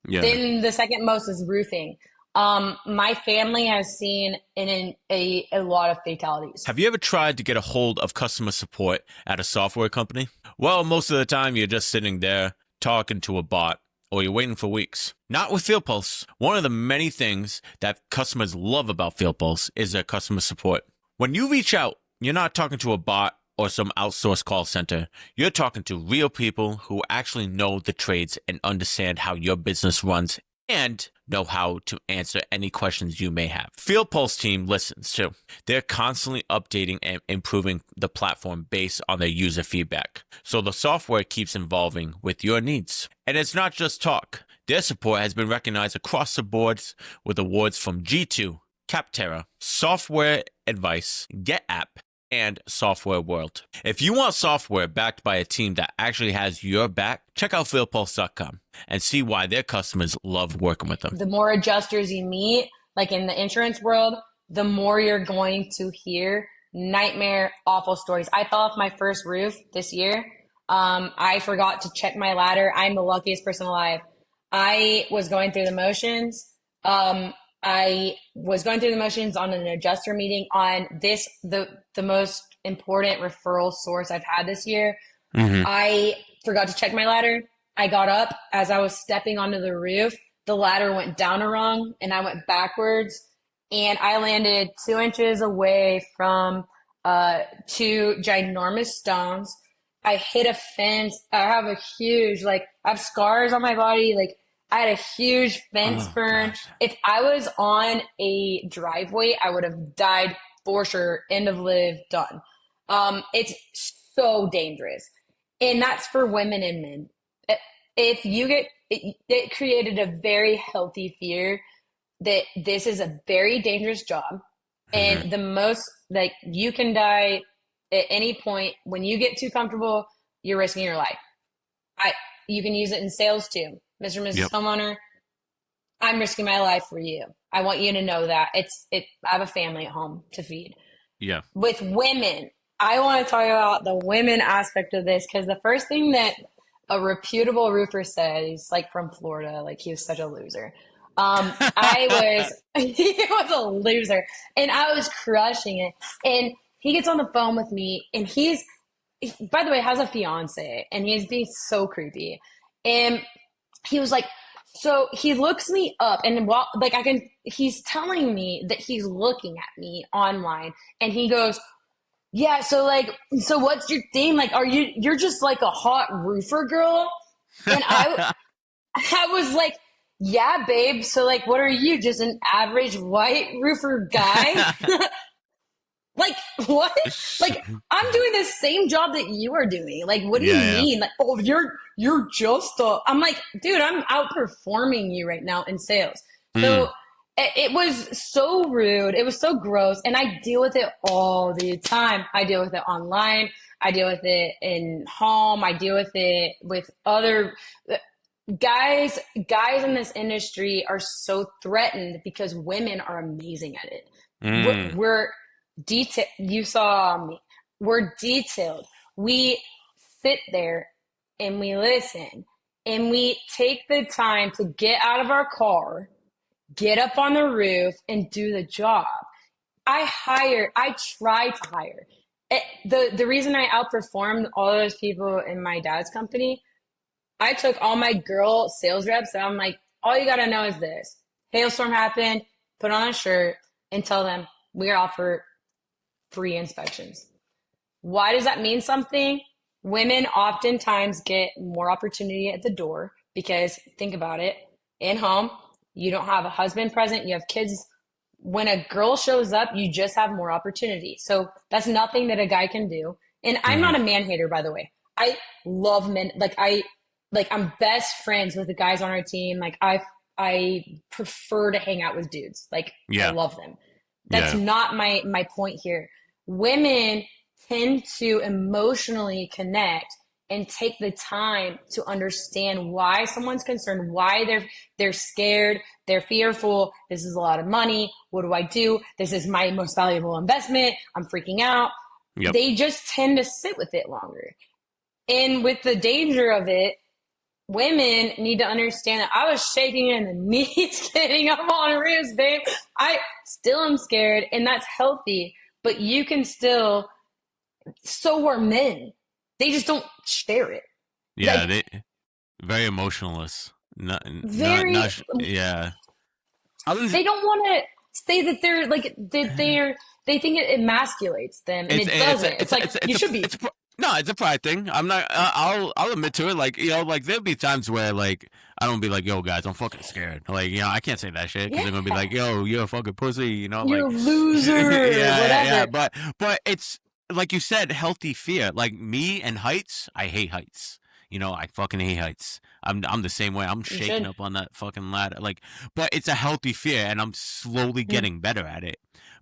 Yeah. Then the second most is roofing. My family has seen a lot of fatalities. Have you ever tried to get a hold of customer support at a software company? Well, most of the time you're just sitting there talking to a bot, or you're waiting for weeks. Not with FieldPulse. One of the many things that customers love about FieldPulse is their customer support. When you reach out, you're not talking to a bot or some outsourced call center. You're talking to real people who actually know the trades and understand how your business runs and know how to answer any questions you may have. FieldPulse team listens too. They're constantly updating and improving the platform based on their user feedback. So the software keeps evolving with your needs. And it's not just talk. Their support has been recognized across the boards with awards from G2, Capterra, Software Advice, GetApp, and Software World. If you want software backed by a team that actually has your back, check out fieldpulse.com and see why their customers love working with them. The more adjusters you meet, like in the insurance world, the more you're going to hear nightmare, awful stories. I fell off my first roof this year. I forgot to check my ladder. I'm the luckiest person alive. I was going through the motions. I was going through the motions on an adjuster meeting on the most important referral source I've had this year. I forgot to check my ladder. I got up as I was stepping onto the roof. The ladder went down a rung and I went backwards, and I landed 2 inches away from 2 ginormous stones. I hit a fence. I have I have scars on my body. Like, I had a huge fence burn. Gosh. If I was on a driveway, I would have died for sure. End of live, done. It's so dangerous. And that's for women and men. If you get, it created a very healthy fear that this is a very dangerous job. And the most, like, you can die at any point. When you get too comfortable, you're risking your life. You can use it in sales too. Mr. and Mrs. Homeowner, I'm risking my life for you. I want you to know that. I have a family at home to feed. Yeah. With women, I want to talk about the women aspect of this, because the first thing that a reputable roofer says, like from Florida, like, he was such a loser. He was a loser, and I was crushing it. And he gets on the phone with me, and he, by the way, has a fiance, and he's being so creepy. And he was like, so he looks me up, and he's telling me that he's looking at me online, and he goes, yeah, so what's your thing? Like, you're just like a hot roofer girl? And I was like, yeah, babe. So, like, what are you, just an average white roofer guy? Like, what? Like, I'm doing the same job that you are doing. Like, what do you mean? Like, oh, you're just I'm like, dude, I'm outperforming you right now in sales. So it was so rude. It was so gross. And I deal with it all the time. I deal with it online. I deal with it in home. I deal with it with other guys. Guys in this industry are so threatened because women are amazing at it. We're detailed. You saw me. We're detailed. We sit there and we listen, and we take the time to get out of our car, get up on the roof, and do the job. I try to hire. The reason I outperformed all those people in my dad's company, I took all my girl sales reps, and I'm like, all you got to know is this. Hailstorm happened, put on a shirt, and tell them we're offer free inspections. Why does that mean something? Women oftentimes get more opportunity at the door because, think about it, in home, you don't have a husband present, you have kids. When a girl shows up, you just have more opportunity. So that's nothing that a guy can do. And I'm not a man hater, by the way. I love men. I'm best friends with the guys on our team. Like, I prefer to hang out with dudes. Like, I love them. That's not my point here. Women tend to emotionally connect and take the time to understand why someone's concerned, why they're scared, they're fearful. This is a lot of money. What do I do? This is my most valuable investment. I'm freaking out. Yep. They just tend to sit with it longer. And with the danger of it, women need to understand that I was shaking in the knees getting up on roofs, babe. I still am scared, and that's healthy. But you can still, so are men. They just don't share it. Yeah, Like, they very emotionless. yeah. They don't want to say that they're like they think it emasculates them, and it doesn't. It's like you should be. No, it's a pride thing. I'm not. I'll admit to it. Like, you know, like there'll be times where like I don't be like, yo, guys, I'm fucking scared. Like, you know, I can't say that shit because they're gonna be like, yo, you're a fucking pussy. You know, You're like a loser. yeah. Whatever. But it's like you said, healthy fear. Like me and heights, I hate heights. You know, I fucking hate heights. I'm the same way. I'm shaking up on that fucking ladder. Like, but it's a healthy fear, and I'm slowly getting better at it.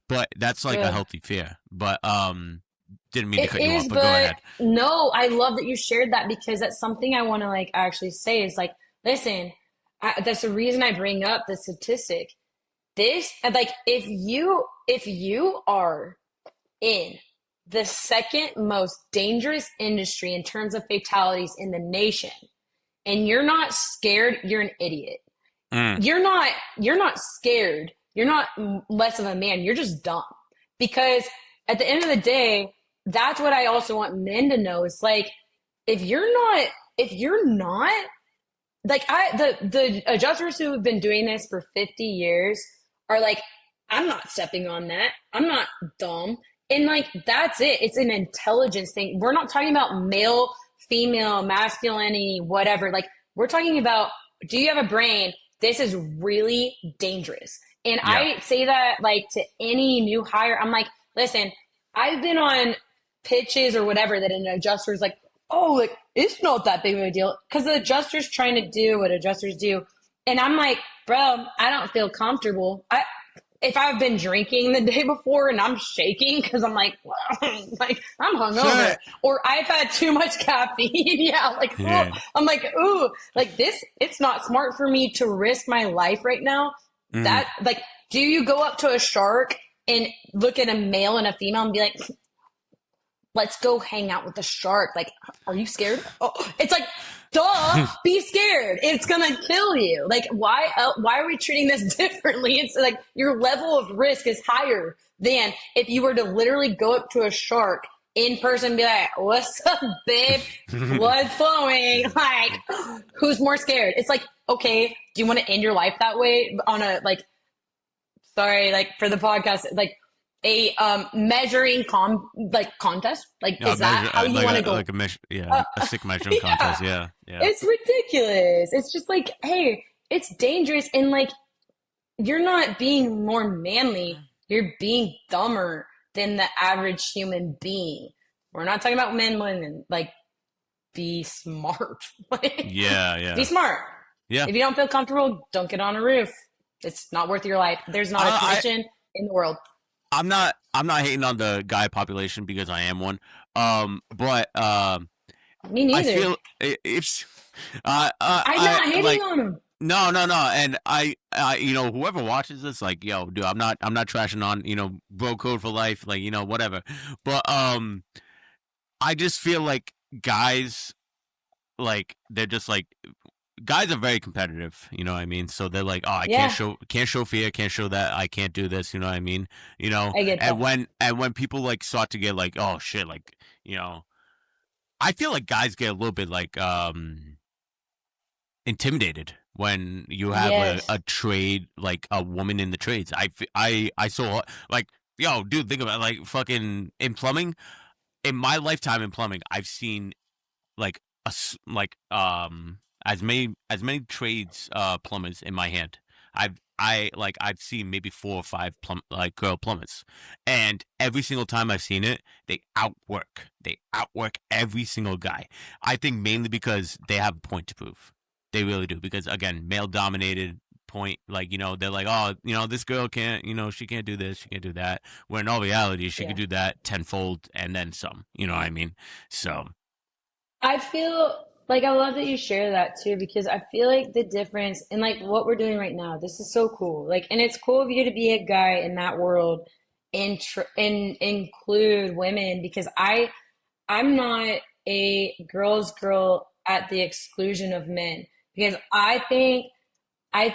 But that's like a healthy fear. But didn't mean to cut you off, but go ahead. No, I love that you shared that because that's something I want to like actually say is like, listen, that's the reason I bring up the statistic. This, like, if you are in the second most dangerous industry in terms of fatalities in the nation, and you're not scared, you're an idiot. You're not scared. You're not less of a man. You're just dumb. Because at the end of the day, that's what I also want men to know. It's like, if you're not like the adjusters who have been doing this for 50 years are like, I'm not stepping on that. I'm not dumb. And like, that's it. It's an intelligence thing. We're not talking about male, female, masculinity, whatever. Like, we're talking about, do you have a brain? This is really dangerous. And I say that like to any new hire. I'm like, listen, I've been on pitches or whatever that an adjuster is like, oh, like, it's not that big of a deal. Because the adjuster's trying to do what adjusters do. And I'm like, bro, I don't feel comfortable. If I've been drinking the day before and I'm shaking because I'm like, like I'm hungover, or I've had too much caffeine. I'm like, ooh, like this, it's not smart for me to risk my life right now. That, like, do you go up to a shark and look at a male and a female and be like, let's go hang out with the shark? Like, are you scared? Oh, it's like, duh, be scared. It's gonna kill you. Like, why are we treating this differently? It's like your level of risk is higher than if you were to literally go up to a shark in person and be like, what's up, babe? Blood flowing. Like, who's more scared? It's like, okay, do you want to end your life that way on a, like, sorry, like for the podcast, like a measuring contest? Like, is that how you want to go? Like a sick measuring contest. Yeah. It's ridiculous. It's just like, hey, it's dangerous. And like, you're not being more manly. You're being dumber than the average human being. We're not talking about men, women. Like, be smart. Yeah. Be smart. Yeah. If you don't feel comfortable, don't get on a roof. It's not worth your life. There's not a commission in the world. I'm not hating on the guy population because I am one. But me neither. I feel it's I'm not hating on him. No. And I you know, whoever watches this, like, yo, dude, I'm not trashing on, you know, bro code for life, like, you know, whatever. But I just feel like guys, like, they're just like, guys are very competitive, you know what I mean? So they're like, oh, I can't show fear, can't show that I can't do this, you know what I mean? You know, I get that. And when people like start to get like, oh shit, like, you know, I feel like guys get a little bit like intimidated when you have a trade, like a woman in the trades. I saw, like, yo, dude, think about it, like fucking in plumbing. In my lifetime in plumbing, I've seen like as many trades plumbers in my hand. I've seen maybe 4 or 5 girl plumbers, and every single time I've seen it, they outwork every single guy. I think mainly because they have a point to prove. They really do, because again, male dominated point, like, you know, they're like, oh, you know, this girl can't, you know, she can't do this, she can't do that, where in all reality she could do that tenfold and then some, you know what I mean? So I feel like I love that you share that too, because I feel like the difference in like what we're doing right now, this is so cool. Like, and it's cool of you to be a guy in that world and include women because I'm not a girl's girl at the exclusion of men because I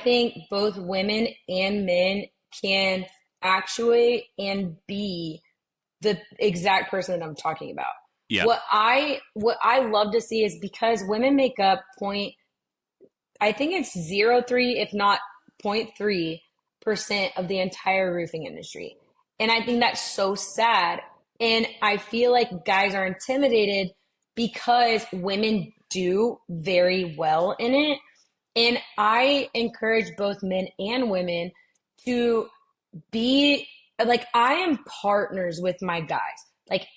think both women and men can actuate and be the exact person that I'm talking about. Yeah. What I love to see is because women make up I think it's 0.3 if not 0.3% of the entire roofing industry. And I think that's so sad. And I feel like guys are intimidated because women do very well in it. And I encourage both men and women to be like, I am partners with my guys. Like,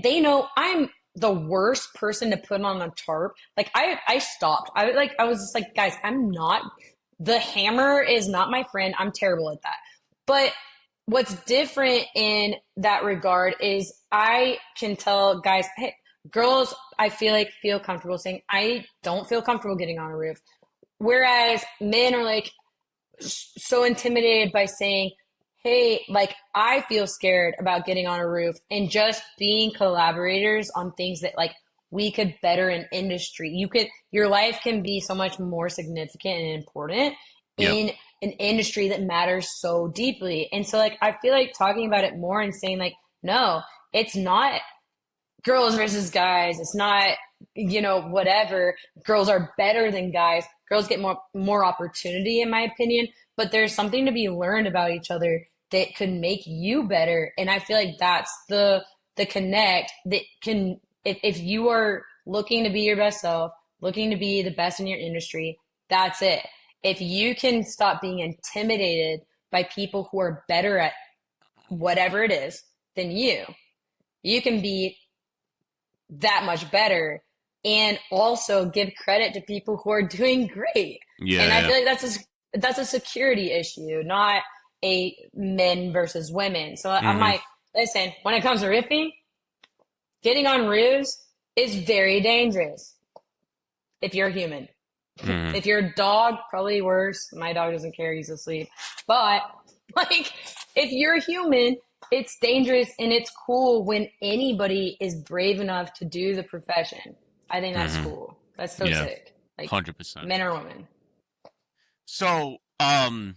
they know I'm the worst person to put on a tarp. Like, I stopped. I was just like, guys, I'm not, the hammer is not my friend. I'm terrible at that. But what's different in that regard is I can tell guys, hey, girls, I feel like feel comfortable saying, I don't feel comfortable getting on a roof. Whereas men are like so intimidated by saying, hey, like I feel scared about getting on a roof and just being collaborators on things that like we could better an industry. Your life can be so much more significant and important in an industry that matters so deeply. And so like I feel like talking about it more and saying like, no, it's not girls versus guys. It's not, whatever. Girls are better than guys. Girls get more opportunity, in my opinion. But there's something to be learned about each other that could make you better. And I feel like that's the connect that can, if you are looking to be your best self, looking to be the best in your industry, that's it. If you can stop being intimidated by people who are better at whatever it is than you can be that much better and also give credit to people who are doing great. Yeah. And I feel like that's a security issue, not a men versus women. So I'm like, listen, when it comes to riffing, getting on roofs is very dangerous if you're human. If you're a dog, probably worse. My dog doesn't care, he's asleep. But like if you're human, it's dangerous, and it's cool when anybody is brave enough to do the profession. I think that's cool. That's so sick. Like 100%. Men or women. So, one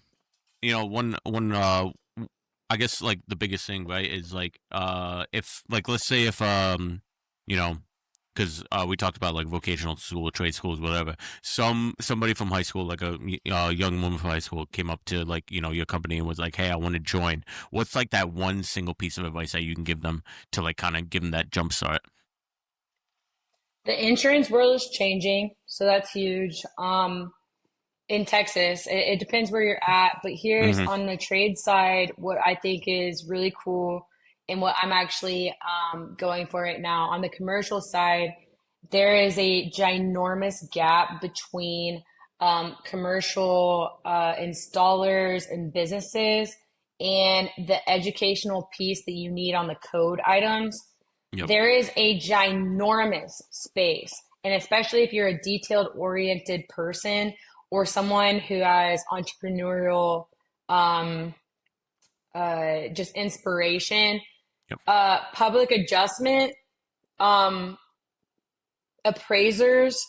I guess like the biggest thing, right, is like if like let's say if because we talked about like vocational school, trade schools, whatever. Somebody from high school, like a young woman from high school, came up to like your company and was like, "Hey, I want to join." What's like that one single piece of advice that you can give them to like kind of give them that jump start? The insurance world is changing, so that's huge. In Texas, it depends where you're at, but here's on the trade side, what I think is really cool and what I'm actually going for right now. On the commercial side, there is a ginormous gap between commercial installers and businesses and the educational piece that you need on the code items. Yep. There is a ginormous space, and especially if you're a detailed-oriented person or someone who has entrepreneurial just inspiration, public adjustment, appraisers,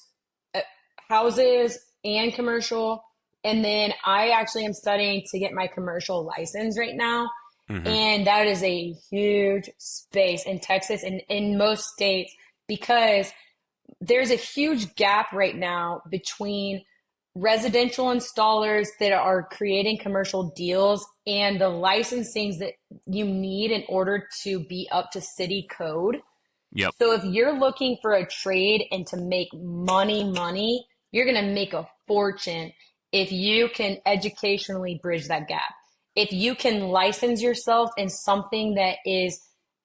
houses, and commercial. And then I actually am studying to get my commercial license right now. And that is a huge space in Texas and in most states because there's a huge gap right now between residential installers that are creating commercial deals and the licensings that you need in order to be up to city code. Yep. So if you're looking for a trade and to make money, you're going to make a fortune if you can educationally bridge that gap. If you can license yourself in something that is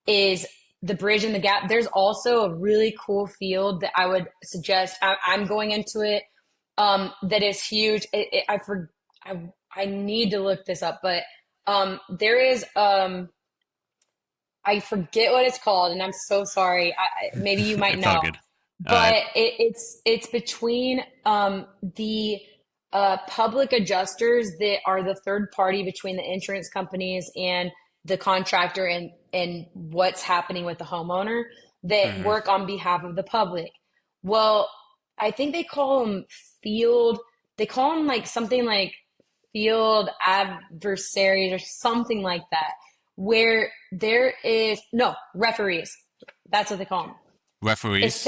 the bridge in the gap, there's also a really cool field that I would suggest. I'm going into it. That is huge. I need to look this up, but there is I forget what it's called, and I'm so sorry. Maybe you might know. but it's between the public adjusters that are the third party between the insurance companies and the contractor and what's happening with the homeowner that work on behalf of the public. Well, I think they call them like something like field adversaries or something like that, where referees. That's what they call them. Referees?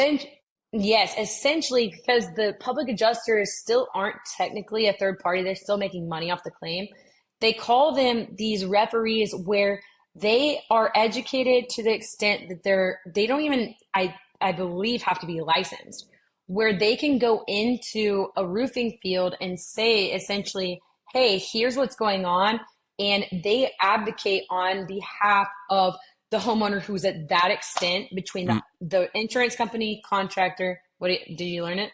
Yes, essentially, because the public adjusters still aren't technically a third party. They're still making money off the claim. They call them these referees, where they are educated to the extent that they don't even, I believe, have to be licensed, where they can go into a roofing field and say, essentially, hey, here's what's going on. And they advocate on behalf of the homeowner who's at that extent between the insurance company, contractor. Did you learn it?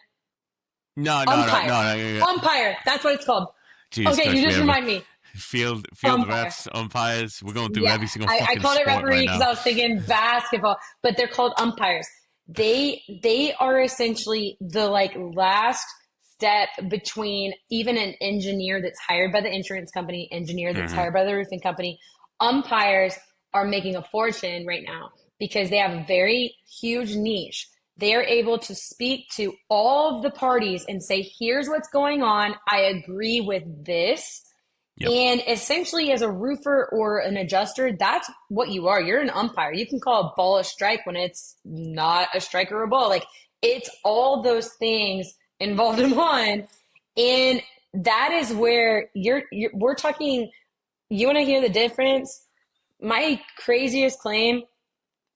No. Umpire. That's what it's called. Jesus okay, Christ, you just remind me. Field Umpire. refs, umpires. We're going through every single fucking I called it referee because right I was thinking basketball, but they're called umpires. They are essentially the last step between even an engineer that's hired by the insurance company, engineer that's hired by the roofing company. Umpires are making a fortune right now because they have a very huge niche. They are able to speak to all of the parties and say, here's what's going on. I agree with this. Yep. And essentially, as a roofer or an adjuster, that's what you are. You're an umpire. You can call a ball a strike when it's not a strike or a ball. It's all those things involved in one. And that is where we're talking. You want to hear the difference? My craziest claim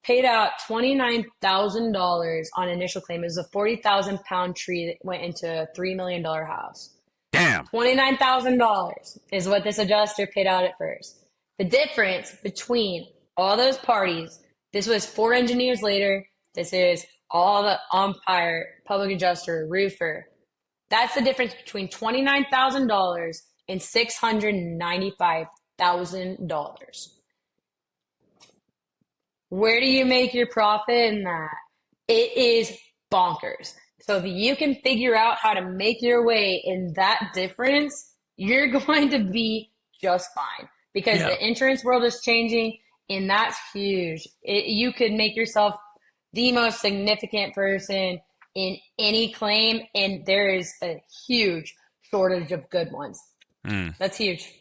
paid out $29,000 on initial claim. It was a 40,000 pound tree that went into a $3 million house. Damn. $29,000 is what this adjuster paid out at first. The difference between all those parties, this was 4 engineers later. This is all the umpire, public adjuster, roofer. That's the difference between $29,000 and $695,000. Where do you make your profit in that? It is bonkers. So if you can figure out how to make your way in that difference, you're going to be just fine because the insurance world is changing, and that's huge. You could make yourself the most significant person in any claim, and there is a huge shortage of good ones. That's huge.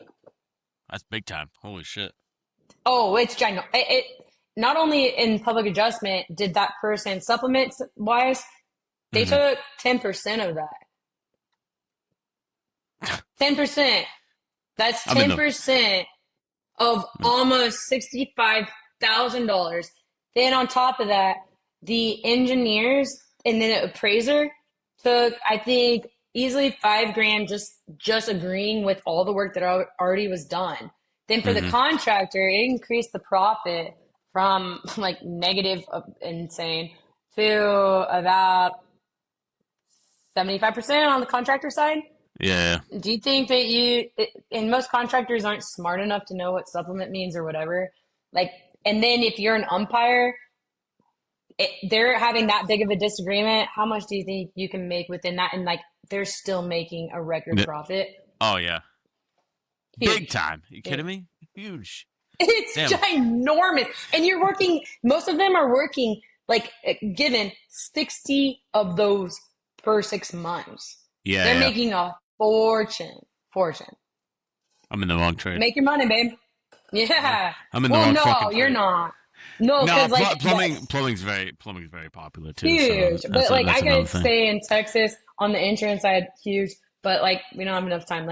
That's big time. Holy shit. Oh, it's giant. Not only in public adjustment did that person supplements wise, they took 10% of that. 10%. That's 10% of almost $65,000. Then on top of that, the engineers and the appraiser took, I think, easily $5,000 just agreeing with all the work that already was done. Then for the contractor, it increased the profit from negative insane to about 75% on the contractor side. Yeah. Do you think that and most contractors aren't smart enough to know what supplement means or whatever? And then if you're an umpire, they're having that big of a disagreement. How much do you think you can make within that? And they're still making a record profit. Oh yeah. Huge. Big time. Are you kidding me? Huge. It's ginormous. And you're working, most of them are working given 60 of those per 6 months. Yeah. They're making a fortune. I'm in the wrong trade. Make your money, babe. Yeah. I'm in the wrong fucking trade. You're not. No, plumbing's very popular too. Huge. So but that's I gotta thing. say in Texas on the insurance side, huge. But we don't have enough time.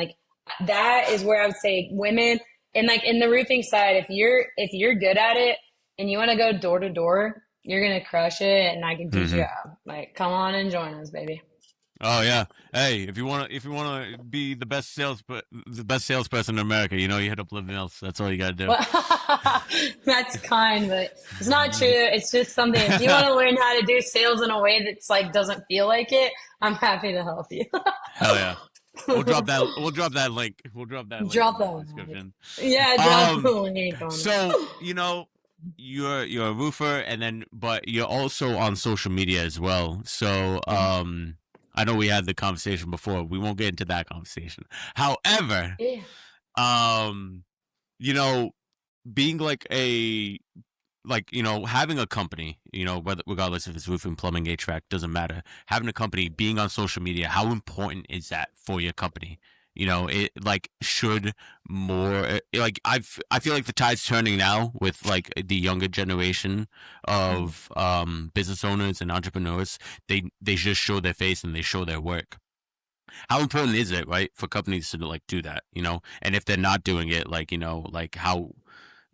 That is where I would say women. And in the roofing side, if you're good at it and you want to go door to door, you're gonna crush it, and I can teach you how. Come on and join us, baby. Oh yeah. Hey, if you wanna be the best salesperson in America, you hit up Liv Mills. That's all you gotta do. That's kind, but it's not true. It's just something. If you want to learn how to do sales in a way that's doesn't feel like it, I'm happy to help you. Hell yeah. We'll drop that link. Drop that link Drop in the description. Yeah, drop the link. So, you're a roofer, and then but you're also on social media as well. So I know we had the conversation before. We won't get into that conversation. However, you know, being like having a company, whether regardless if it's roofing, plumbing, HVAC, doesn't matter. Having a company, being on social media, how important is that for your company? It like should more like I feel like the tide's turning now with like the younger generation of business owners and entrepreneurs. They just show their face and they show their work. How important is it, right, for companies to like do that? And if they're not doing it, like like how.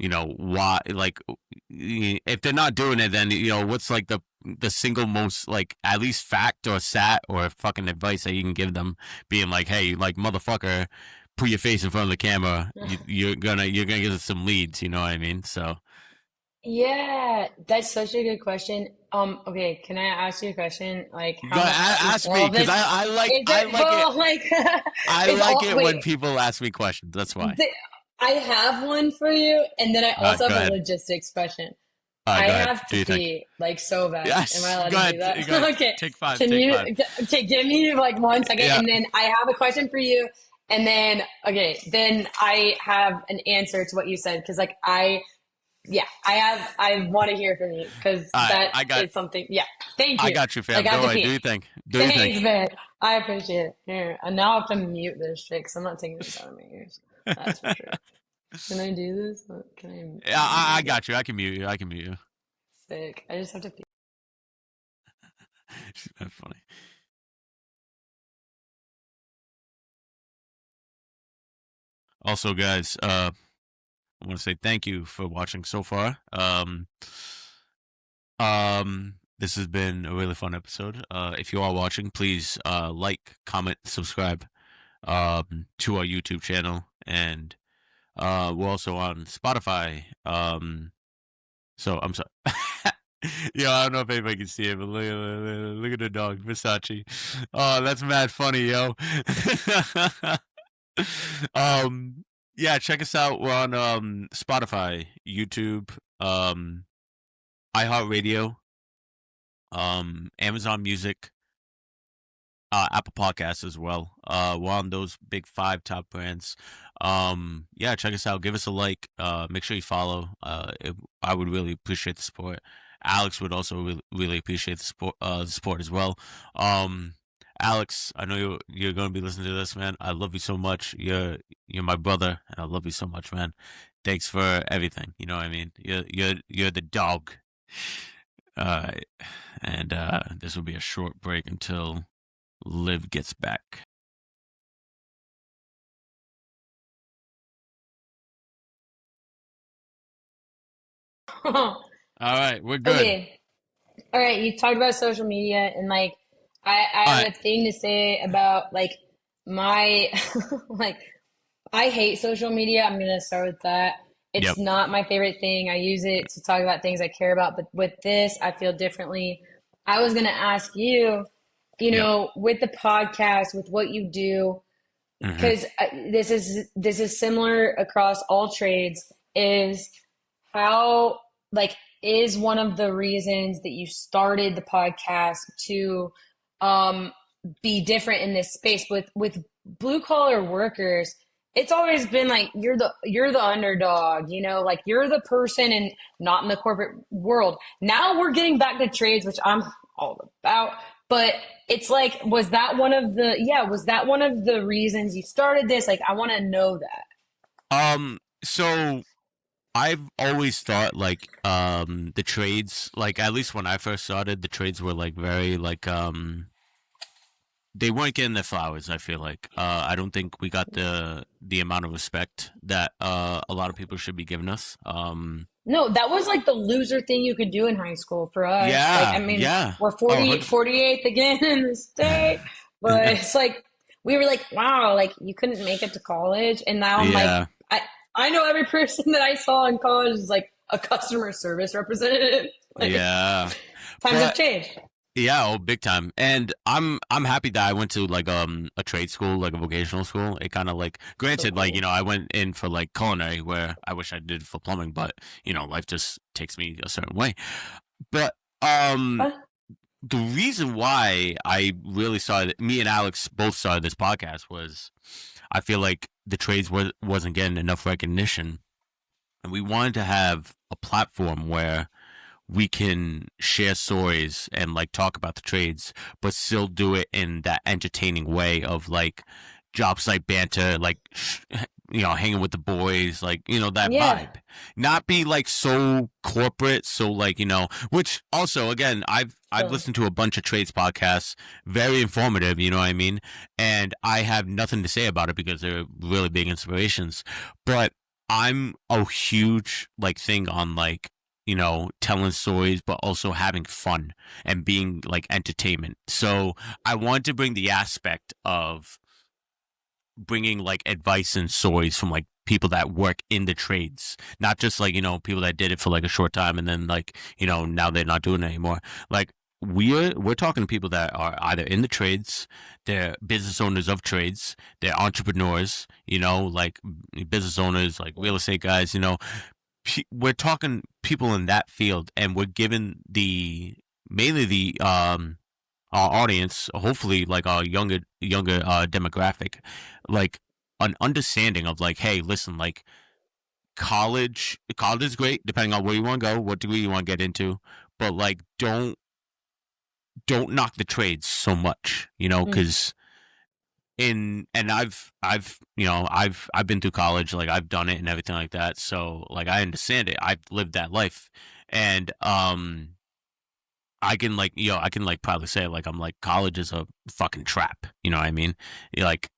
Why, like, if they're not doing it, then what's like the single most like at least fact or stat or fucking advice that you can give them, being like, hey, like, motherfucker, put your face in front of the camera, you're gonna get some leads, you know what I mean? So Yeah, that's such a good question. Okay, can I ask you a question? Like, go ask me, because I like it when people ask me questions. That's why. I have one for you, and then I also have a logistics question. I have to pee, like, so bad. Yes. Am I allowed to do that? Okay. Take five. Okay, give me like 1 second, and then I have a question for you, and then then I have an answer to what you said, because like I want to hear from you, because is something. Yeah, thank you. I got you, fam. Go ahead. Do your thing. Thanks, man. I appreciate it. Here, and now I have to mute this shit, because I'm not taking this out of my ears. That's for sure. Can I do this? Can I? Yeah, I got you. I can mute you. Sick. I just have to. She's kind of funny. Also, guys, I want to say thank you for watching so far. This has been a really fun episode. If you are watching, please like, comment, subscribe to our YouTube channel, and we're also on Spotify. So I'm sorry. Yo, I don't know if anybody can see it, but look at the dog, Versace. Oh, that's mad funny, yo. Yeah, check us out. We're on Spotify, YouTube, iHeartRadio, Amazon Music, Apple Podcasts as well. We're on those big 5 top brands. Yeah, check us out. Give us a like. Make sure you follow. I would really appreciate the support. Alex would also really appreciate the support as well. Alex, I know you're going to be listening to this, man. I love you so much. You're my brother, and I love you so much, man. Thanks for everything. You know what I mean? You're the dog. And this will be a short break until Liv gets back. All right, we're good. Okay. All right, you talked about social media, and like I have a thing to say about like my like I hate social media. I'm gonna start with that. It's not my favorite thing. I use it to talk about things I care about, but with this, I feel differently. I was gonna ask you, with the podcast, with what you do, because this is similar across all trades. Is how is one of the reasons that you started the podcast to be different in this space with blue collar workers. It's always been like you're the underdog, like you're the person and not in the corporate world. Now we're getting back to trades, which I'm all about. But it's like, was that one of the reasons you started this? Like, I want to know that. So I've always thought like the trades, like at least when I first started, the trades were like very like they weren't getting their flowers. I feel like I don't think we got the amount of respect that a lot of people should be giving us. No, that was like the loser thing you could do in high school for us. Yeah, we're 48th again in the state, but it's like we were like, wow, like you couldn't make it to college, and now I'm like, I know every person that I saw in college is like a customer service representative. Like, times have changed. Yeah, oh, big time. And I'm happy that I went to like a trade school, like a vocational school. It kind of like, granted, like, you know, I went in for like culinary, where I wish I did for plumbing, but you know, life just takes me a certain way. But Huh? the reason why I really started, me and Alex both started this podcast, was I feel like the trades wasn't getting enough recognition, and we wanted to have a platform where we can share stories and like talk about the trades, but still do it in that entertaining way of like job site banter, like you know, hanging with the boys, like, you know, that Yeah. vibe. Not be like so corporate, so like, you know, which also again, I've Sure. listened to a bunch of trades podcasts, very informative, you know what I mean? And I have nothing to say about it because they're really big inspirations. But I'm a huge like thing on like, you know, telling stories, but also having fun and being like entertainment. So I wanted to bring the aspect of bringing like advice and stories from like people that work in the trades, not just like, you know, people that did it for like a short time and then like, you know, now they're not doing it anymore. Like we're talking to people that are either in the trades, they're business owners of trades, they're entrepreneurs, you know, like business owners, like real estate guys, you know, we're talking people in that field, and we're given the mainly the our audience, hopefully like our younger demographic, like an understanding of like, hey, listen, like college is great depending on where you want to go, what degree you want to get into, but like don't knock the trades so much, you know, because and I've you know I've been through college, like I've done it and everything like that, so like I understand it, I've lived that life, and I can like, you know, I can like proudly say like I'm like, college is a fucking trap, you know what I mean? You're like,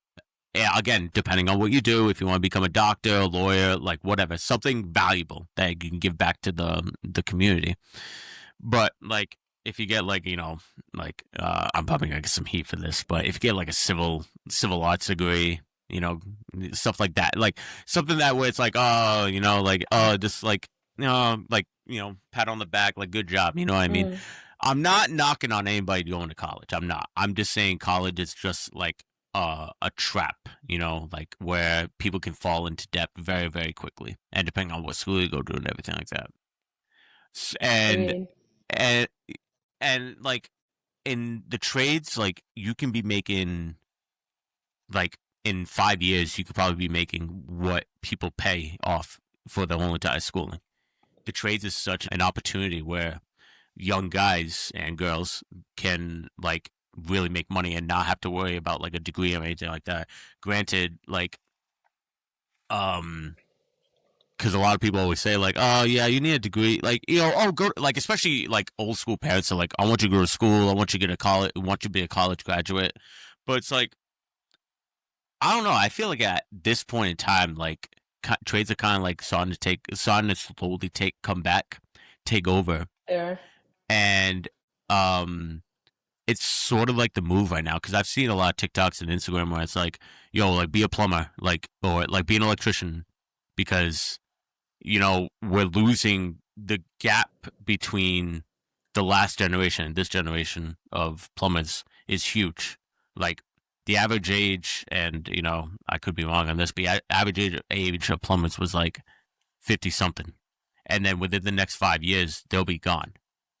yeah, again, depending on what you do, if you want to become a doctor, a lawyer, like whatever, something valuable that you can give back to the community. But like if you get like, you know, like I'm probably gonna get some heat for this, but if you get like a civil arts degree, you know, stuff like that, like something that where it's like, oh, you know, like just like, you know, like, you know, pat on the back, like good job, you know what I mean? I'm not knocking on anybody going to college. I'm not. I'm just saying college is just like a trap, you know, like where people can fall into debt very, very quickly, and depending on what school you go to and everything like that. And and and like in the trades, like you can be making like in 5 years, you could probably be making what people pay off for their whole entire schooling. The trades is such an opportunity where young guys and girls can like really make money and not have to worry about like a degree or anything like that. Granted, like because a lot of people always say like, oh yeah, you need a degree, like, you know, oh go, like especially like old school parents are like, I want you to go to school, I want you to get a college, I want you to be a college graduate. But it's like, I don't know, I feel like at this point in time, like trades are kind of like starting to slowly take over. Yeah. And it's sort of like the move right now, because I've seen a lot of TikToks and Instagram where it's like, yo, like be a plumber, like, or like be an electrician, because, you know, we're losing the gap between the last generation and this generation of plumbers is huge. Like the average age, and you know, I could be wrong on this, but average age of plumbers was like 50 something, and then within the next 5 years they'll be gone.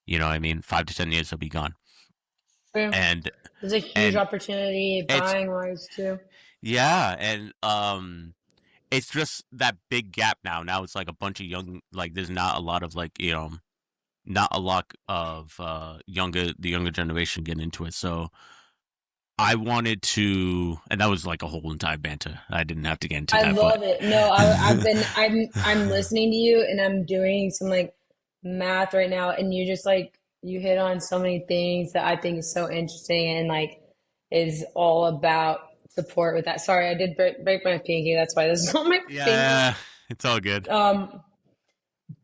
You know what I mean? 5 to 10 years they'll be gone. True. And there's a huge opportunity buying wise too. Yeah, and it's just that big gap now. Now it's like a bunch of young, like there's not a lot of like, you know, not a lot of the younger generation getting into it. So I wanted to, and that was like a whole entire banter. I didn't have to get into that. I love it. No, I'm listening to you, and I'm doing some like math right now, and you just like, you hit on so many things that I think is so interesting, and like is all about support with that. Sorry, I did break my pinky. That's why this is on my pinky. Yeah, it's all good.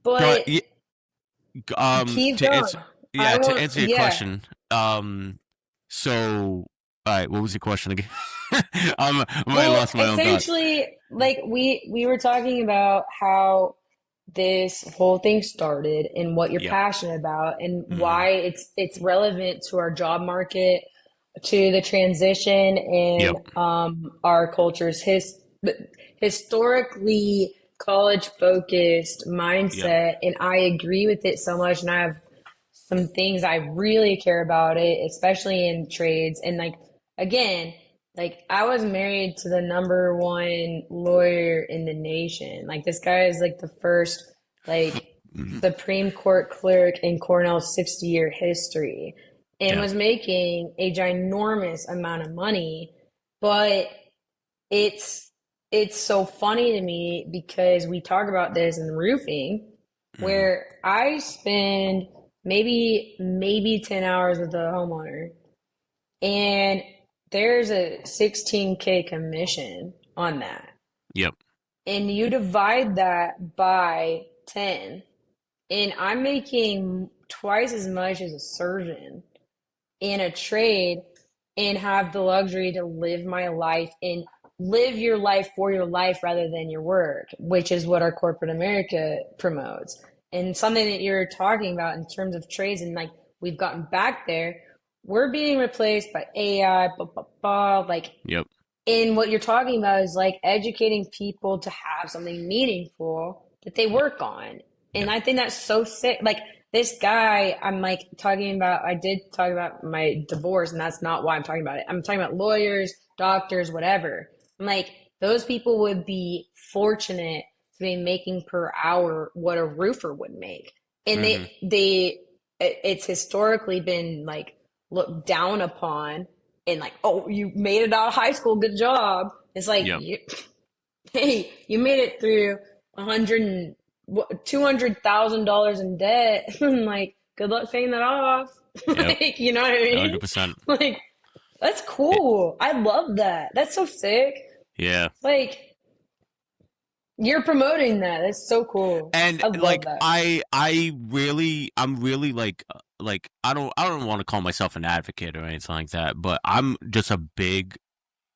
But keep going. To answer your question. So, all right, what was your question again? I lost my own thoughts. Essentially, like we were talking about how this whole thing started and what you're Yep. passionate about and Mhm. why it's relevant to our job market, to the transition Yep. in our culture's historically college focused Yep. mindset. And I agree with it so much. And I have some things I really care about it, especially in trades. And like, again, like I was married to the number one lawyer in the nation. Like this guy is like the first like Mhm. Supreme Court clerk in Cornell's 60-year history and Yeah. was making a ginormous amount of money. But it's it's so funny to me because we talk about this in roofing Mhm. where I spend maybe 10 hours with the homeowner and there's a 16K commission on that. Yep. And you divide that by 10 and I'm making twice as much as a surgeon in a trade and have the luxury to live my life and live your life for your life rather than your work, which is what our corporate America promotes. And something that you're talking about in terms of trades and like we've gotten back there, we're being replaced by AI, blah, blah, blah. Like, Yep. and what you're talking about is like educating people to have something meaningful that they work on. And Yep. I think that's so sick. Like this guy, I'm like talking about, I did talk about my divorce, and that's not why I'm talking about it. I'm talking about lawyers, doctors, whatever. I'm like, those people would be fortunate to be making per hour what a roofer would make. And it's historically been like looked down upon and like, oh, you made it out of high school, good job. It's like, Yep. hey, you made it through $200,000 in debt. Like, good luck paying that off. Yep. Like, you know what I mean? 100%. Like, that's cool. I love that. That's so sick. Yeah. Like, you're promoting that. That's so cool. And I love like that. I'm really like I don't want to call myself an advocate or anything like that, but I'm just a big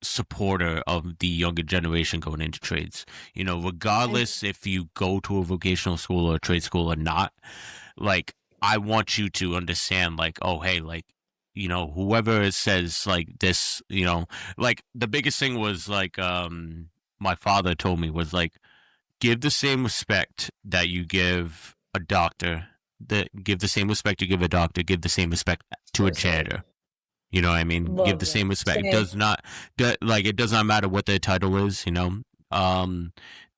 supporter of the younger generation going into trades. You know, regardless if you go to a vocational school or a trade school or not, like I want you to understand like, oh hey, like, you know, whoever says like this, you know, like the biggest thing was like my father told me was like, give the same respect that you give a doctor, give the same respect you give a doctor, give the same respect to a janitor. You know what I mean? Love Give the that. same respect. Same. It does not like it does not matter what their title is, you know.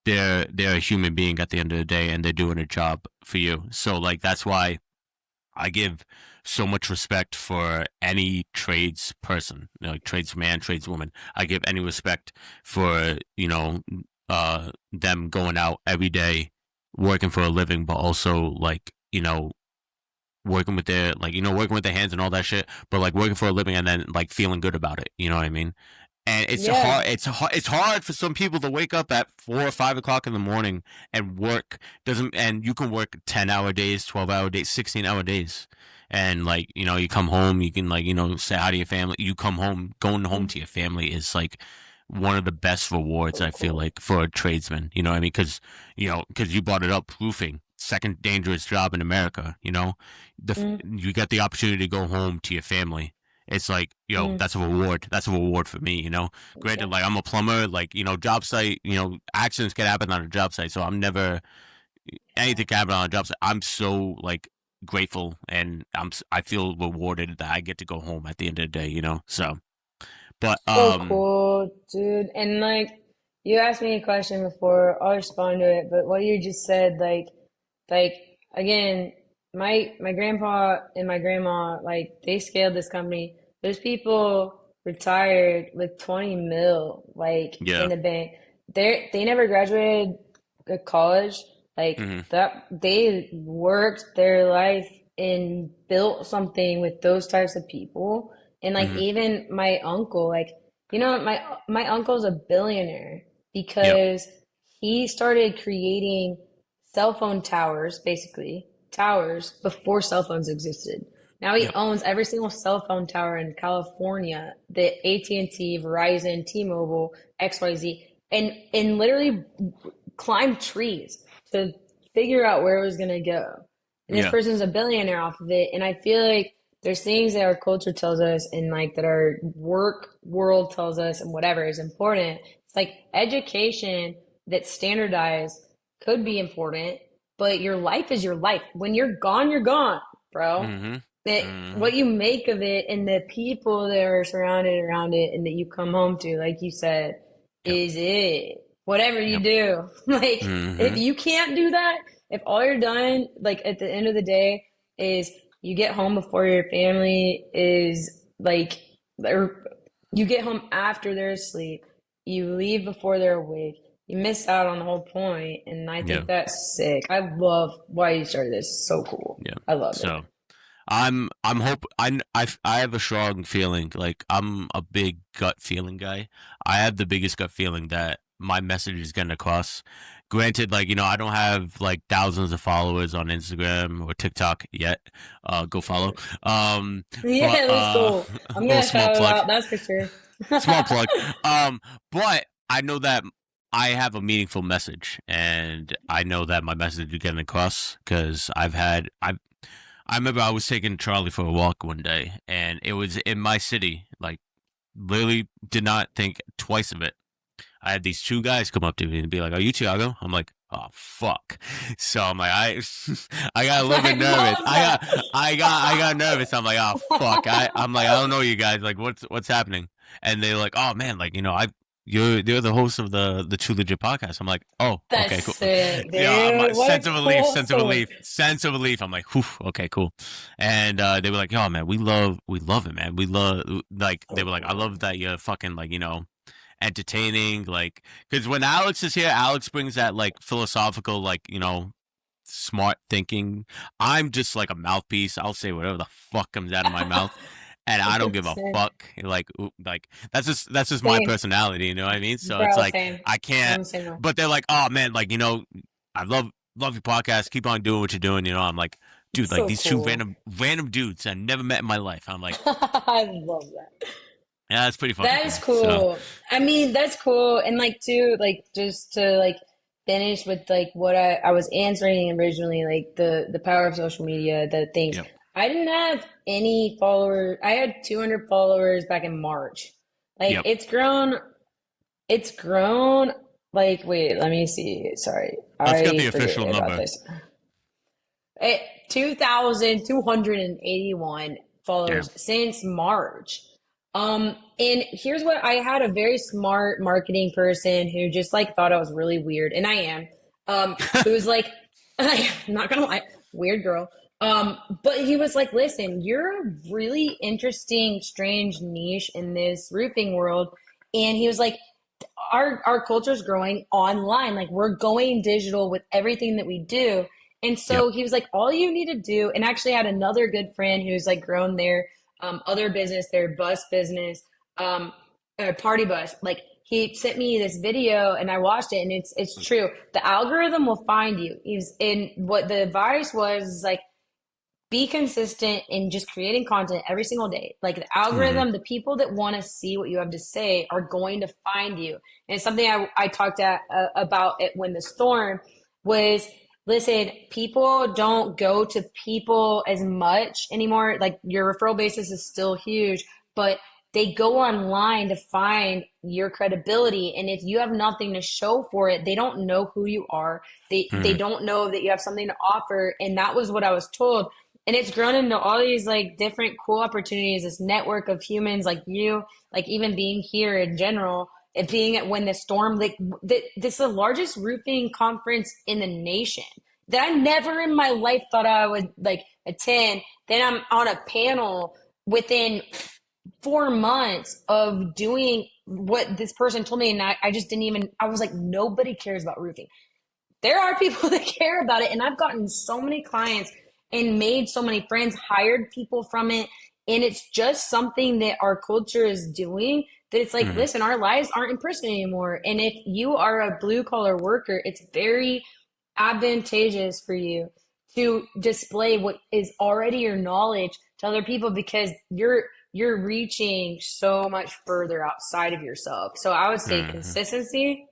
They're a human being at the end of the day and they're doing a job for you. So like that's why I give so much respect for any trades person, you know, like tradesman, tradeswoman. I give any respect for, you know, them going out every day working for a living, but also like, you know, working with their like, you know, working with their hands and all that shit, but like working for a living and then like feeling good about it. You know what I mean? And it's Yeah. it's hard for some people to wake up at 4 or 5 o'clock in the morning and work and you can work 10-hour days, 12-hour days, 16-hour days. And like, you know, you come home, you can like, you know, say hi to your family. You come home, going home to your family is like one of the best rewards I feel like for a tradesman. You know what I mean? Because you brought it up, roofing, second dangerous job in America. You know, you get the opportunity to go home to your family. It's like, that's a reward. That's a reward for me, you know. Granted, like I'm a plumber, like, you know, job site, you know, accidents can happen on a job site, so anything can happen on a job site. I'm so like grateful and I feel rewarded that I get to go home at the end of the day, you know. So, but So cool, dude. And like, you asked me a question before, I'll respond to it, but what you just said, like again, my grandpa and my grandma, like they scaled this company. There's people retired with 20 mil, like in the bank. They never graduated college, like that. They worked their life and built something with those types of people. And like even my uncle, like, you know, my uncle's a billionaire because he started creating cell phone towers, basically towers before cell phones existed. Now he owns every single cell phone tower in California, the AT&T, Verizon, T-Mobile, XYZ, and literally climbed trees to figure out where it was going to go. And this person's a billionaire off of it. And I feel like there's things that our culture tells us and like that our work world tells us and whatever is important. It's like education that's standardized could be important, but your life is your life. When you're gone, bro. What you make of it and the people that are surrounded around it and that you come home to, like you said, is it. Whatever you do. Like, if you can't do that, if all you're done, like, at the end of the day is you get home before your family is, like, or you get home after they're asleep, you leave before they're awake, you miss out on the whole point, and I think that's sick. I love why you started this. It's so cool. Yeah. I love it. I'm I have a strong feeling, like I'm a big gut feeling guy. I have the biggest gut feeling that my message is getting across. Granted, like, I don't have like thousands of followers on Instagram or TikTok yet. Go follow. That's cool. I'm gonna shout it out, that's for sure. Small plug. But I know that I have a meaningful message, and I know that my message is getting across because I remember I was taking Charlie for a walk one day, and it was in my city. Like, literally did not think twice of it. I had these two guys come up to me and be like, "Are you Tiago?" I'm like, "Oh fuck!" So I'm like, I got a little bit nervous. I got nervous. I'm like, "Oh fuck!" I'm like, "I don't know you guys. Like, what's happening?" And they're like, "Oh man, like you're the host of the Too Legit podcast." I'm like, "Oh, that's okay, cool." Sick, yeah, I'm like, sense of relief. I'm like, "Whew, okay, cool." And they were like, "Oh man, we love it, man. We love They were like, I love that you're fucking like entertaining, like, because when Alex is here, Alex brings that like philosophical, like, smart thinking. I'm just like a mouthpiece. I'll say whatever the fuck comes out of my mouth, and I don't give a fuck. Like that's just my personality. You know what I mean? So it's like I can't. But they're like, "Oh man, like I love your podcast. Keep on doing what you're doing." I'm like, dude, like these two random dudes I never met in my life. I'm like, I love that. Yeah, that's pretty funny. That is cool. So. I mean, that's cool. And like too, like just to like finish with like what I was answering originally, like the power of social media, the things. Yep. I didn't have any followers. I had 200 followers back in March. Like it's grown. Like, wait, let me see. Sorry. Let's get the official number. 2,281 followers since March. And here's what I had: a very smart marketing person who just like thought I was really weird, and I am. Who was like, I'm not gonna lie, weird girl. But he was like, listen, you're a really interesting, strange niche in this roofing world. And he was like, our culture's growing online. Like, we're going digital with everything that we do. And so he was like, all you need to do, and actually had another good friend who's like grown their other business, their bus business, party bus. Like, he sent me this video and I watched it, and it's true. The algorithm will find you. What the advice was like, be consistent in just creating content every single day. Like, the algorithm, the people that want to see what you have to say are going to find you. And it's something I talked about it when the storm was, listen, people don't go to people as much anymore. Like, your referral basis is still huge, but they go online to find your credibility. And if you have nothing to show for it, they don't know who you are. They don't know that you have something to offer. And that was what I was told. And it's grown into all these like different cool opportunities, this network of humans like you, like even being here in general, and being at when the storm, like this is the largest roofing conference in the nation that I never in my life thought I would like attend. Then I'm on a panel within 4 months of doing what this person told me. And I just didn't even, I was like, nobody cares about roofing. There are people that care about it. And I've gotten so many clients and made so many friends, hired people from it. And it's just something that our culture is doing, that it's like, listen, our lives aren't in person anymore. And if you are a blue collar worker, it's very advantageous for you to display what is already your knowledge to other people, because you're reaching so much further outside of yourself. So I would say consistency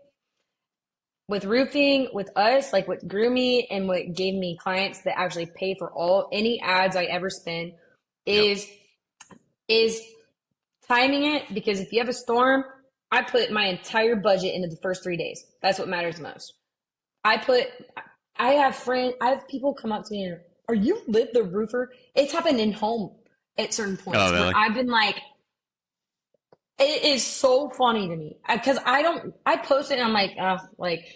with roofing, with us, like what grew me and what gave me clients that actually pay for any ads I ever spend is timing it. Because if you have a storm, I put my entire budget into the first 3 days. That's what matters most. I have people come up to me and, are you Liv the roofer? It's happened in home at certain points. Oh, really? Where I've been like, it is so funny to me because I post it and I'm like,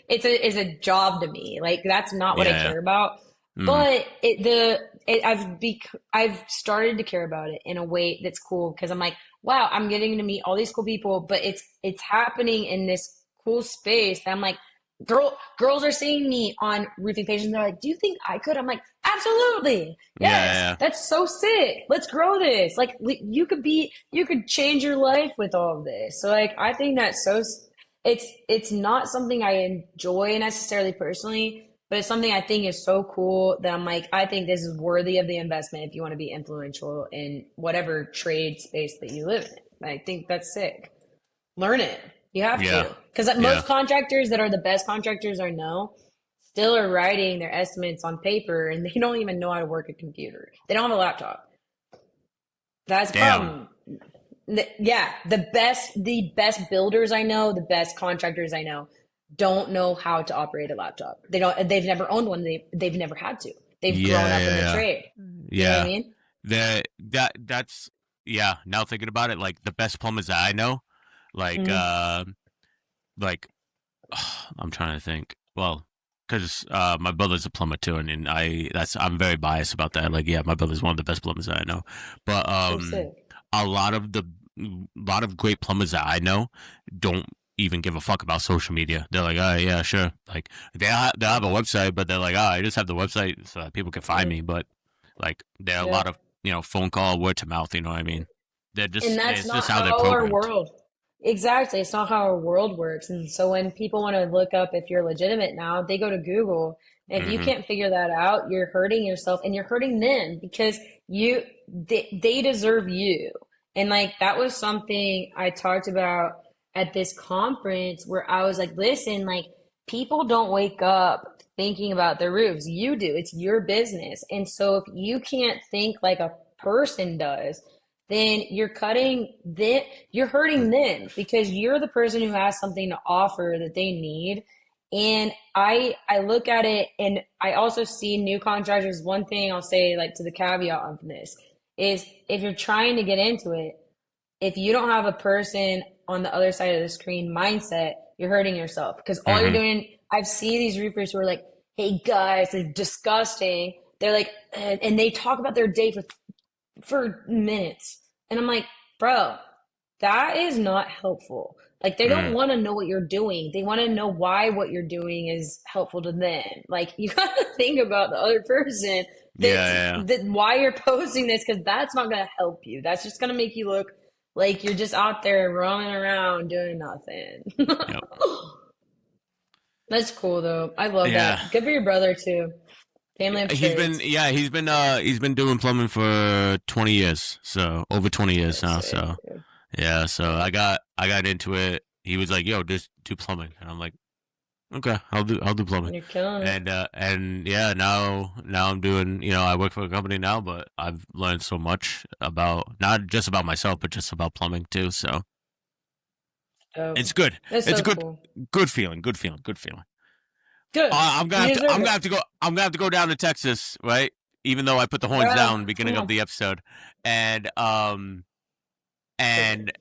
it's a job to me. Like, that's not what I care about. But I've started to care about it in a way that's cool because I'm like, wow, I'm getting to meet all these cool people, but it's happening in this cool space that I'm like, girls are seeing me on roofing pages and they're like, do you think I could? I'm like, absolutely. Yes. Yeah. That's so sick. Let's grow this. Like, you could change your life with all of this. So like, I think that's it's not something I enjoy necessarily personally, but it's something I think is so cool that I'm like, I think this is worthy of the investment if you want to be influential in whatever trade space that you live in. I think that's sick. Learn it. You have to. Because most contractors that are the best contractors I know still are writing their estimates on paper and they don't even know how to work a computer. They don't have a laptop. That's the problem. The best builders I know, the best contractors I know don't know how to operate a laptop. They've never owned one. They've never had to. They've grown up in the trade. You know what I mean? That's now thinking about it, like the best plumbers that I know, like I'm trying to think. Well, because my brother's a plumber too, and I'm very biased about that. Like, my brother's one of the best plumbers that I know. But a lot of great plumbers that I know don't even give a fuck about social media. They're like, oh yeah, sure. Like they have a website, but they're like, oh, I just have the website so that people can find me. But like there are a lot of phone call, word to mouth. You know what I mean? They're just and that's it's not just how they're our programmed. world. Exactly. It's not how our world works. And so when people want to look up if you're legitimate now, they go to Google. And if you can't figure that out, you're hurting yourself and you're hurting them because they deserve you. And like, that was something I talked about at this conference where I was like, listen, like, people don't wake up thinking about their roofs. You do. It's your business. And so if you can't think like a person does, then you're hurting them because you're the person who has something to offer that they need. And I look at it, and I also see new contractors. One thing I'll say, like, to the caveat of this is if you're trying to get into it, if you don't have a person on the other side of the screen mindset, you're hurting yourself because all you're doing, I've seen these roofers who are like, hey guys, they're disgusting. They're like, and they talk about their day for minutes. And I'm like, bro, that is not helpful. Like, they don't want to know what you're doing. They want to know why what you're doing is helpful to them. Like, you got to think about the other person. That why you're posting this, because that's not going to help you. That's just going to make you look like you're just out there roaming around doing nothing. Yep. That's cool, though. I love that. Good for your brother, too. Family of trades. He's been doing plumbing for 20 years. So over 20 years now. So yeah, so I got into it. He was like, "Yo, just do plumbing," and I'm like, "Okay, I'll do plumbing." You're killing it. And yeah, now I'm doing. I work for a company now, but I've learned so much about not just about myself, but just about plumbing too. So it's good. It's a good feeling. Good. I'm gonna have to go down to Texas, right? Even though I put the horns down beginning of the episode, and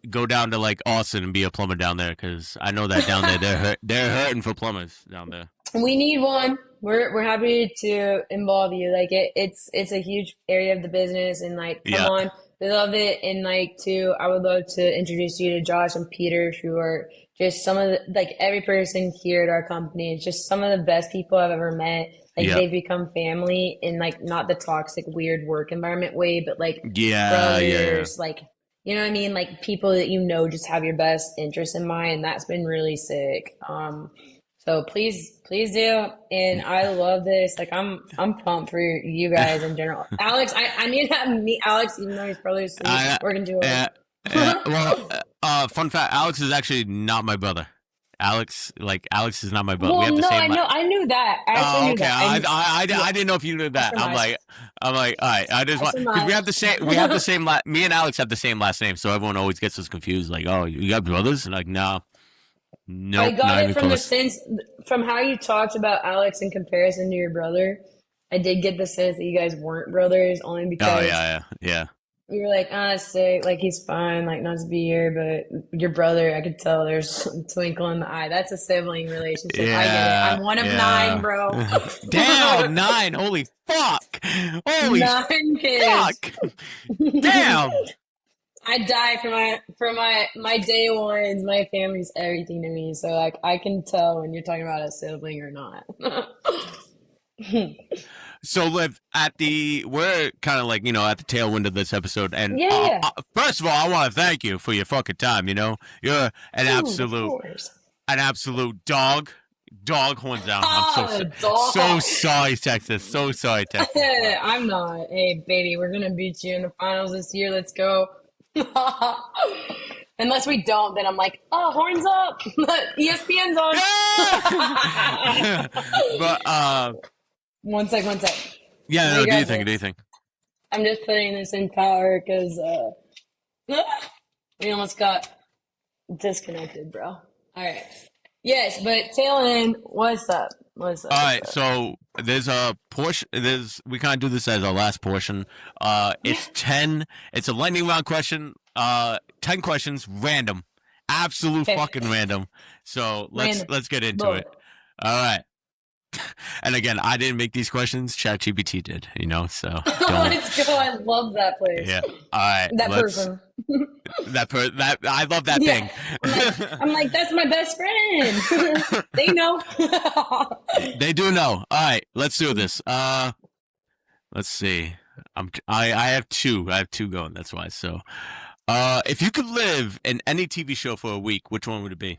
go down to like Austin and be a plumber down there because I know that down there they're hurting for plumbers down there. We need one. We're happy to involve you. Like it's a huge area of the business, and like come on, we love it. And like too, I would love to introduce you to Josh and Peter, who are just some of the, like every person here at our company is just some of the best people I've ever met. Like they've become family in like not the toxic, weird work environment way, but like brothers, like. You know what I mean? Like people that just have your best interest in mind. That's been really sick. So please do. And I love this. Like I'm pumped for you guys in general. Alex, I need to meet Alex, even though he's probably working too hard. Well, fun fact: Alex is actually not my brother. Alex is not my brother. Well, we have the no, same. I knew that. I actually knew okay. that. I didn't know if you knew that. I'm like, all right. I just want because we have the same. Me and Alex have the same last name, so everyone always gets us confused. Like, oh, you got brothers? And like, no, I got it from close. the sense from how you talked about Alex in comparison to your brother. I did get the sense that you guys weren't brothers, only because yeah. you were like, sick, like he's fine, like not to be here, but your brother, I could tell there's a twinkle in the eye. That's a sibling relationship. Yeah, I get it. I'm one of 9, bro. Damn, 9. Holy fuck. Holy 9 kids. fuck. Damn. I die for my day ones. My family's everything to me. So like I can tell when you're talking about a sibling or not. So, Liv, we're kind of like, at the tail end of this episode. And first of all, I want to thank you for your fucking time. You're an absolute dog. Dog horns down. I'm so sorry, Texas. So sorry, Texas. I'm not. Hey, baby, we're going to beat you in the finals this year. Let's go. Unless we don't, then I'm like, oh, horns up. ESPN's on. But, One sec. Yeah, no, do you think? I'm just putting this in power because we almost got disconnected, bro. All right. Yes, but tail end, what's up? All right, so there's a portion. We kind of do this as our last portion. It's 10. It's a lightning round question. 10 questions, random, absolute fucking random. So let's get into it. All right. And again, I didn't make these questions. ChatGPT did, so. Let's go. I love that place. Yeah. All right. That person. That I love that thing. I'm like, that's my best friend. They know. They do know. All right. Let's do this. Let's see. I have two. I have two going. That's why. So, if you could live in any TV show for a week, which one would it be?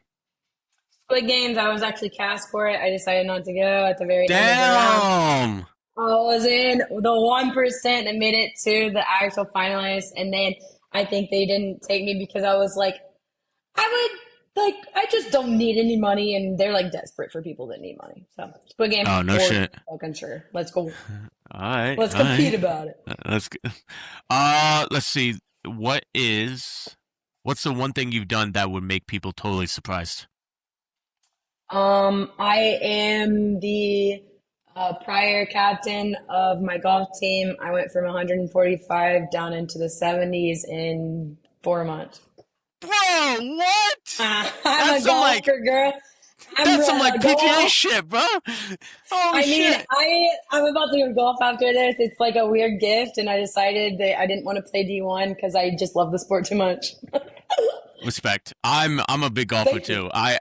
Squid Games, I was actually cast for it. I decided not to go at the very end of the round. I was in the 1% that made it to the actual finalists, and then I think they didn't take me because I was like, I just don't need any money, and they're like desperate for people that need money. So Squid Games. Oh no shit. Fucking sure. Let's go. All right. Let's compete about it. That's good. Let's see. What's the one thing you've done that would make people totally surprised? I am the prior captain of my golf team. I went from 145 down into the 70s in 4 months. Bro, what? I'm a golfer, girl. That's some like PGA shit, bro. I mean, I'm about to go golf after this. It's like a weird gift, and I decided that I didn't want to play D1 because I just love the sport too much. Respect. I'm a big golfer too. I'm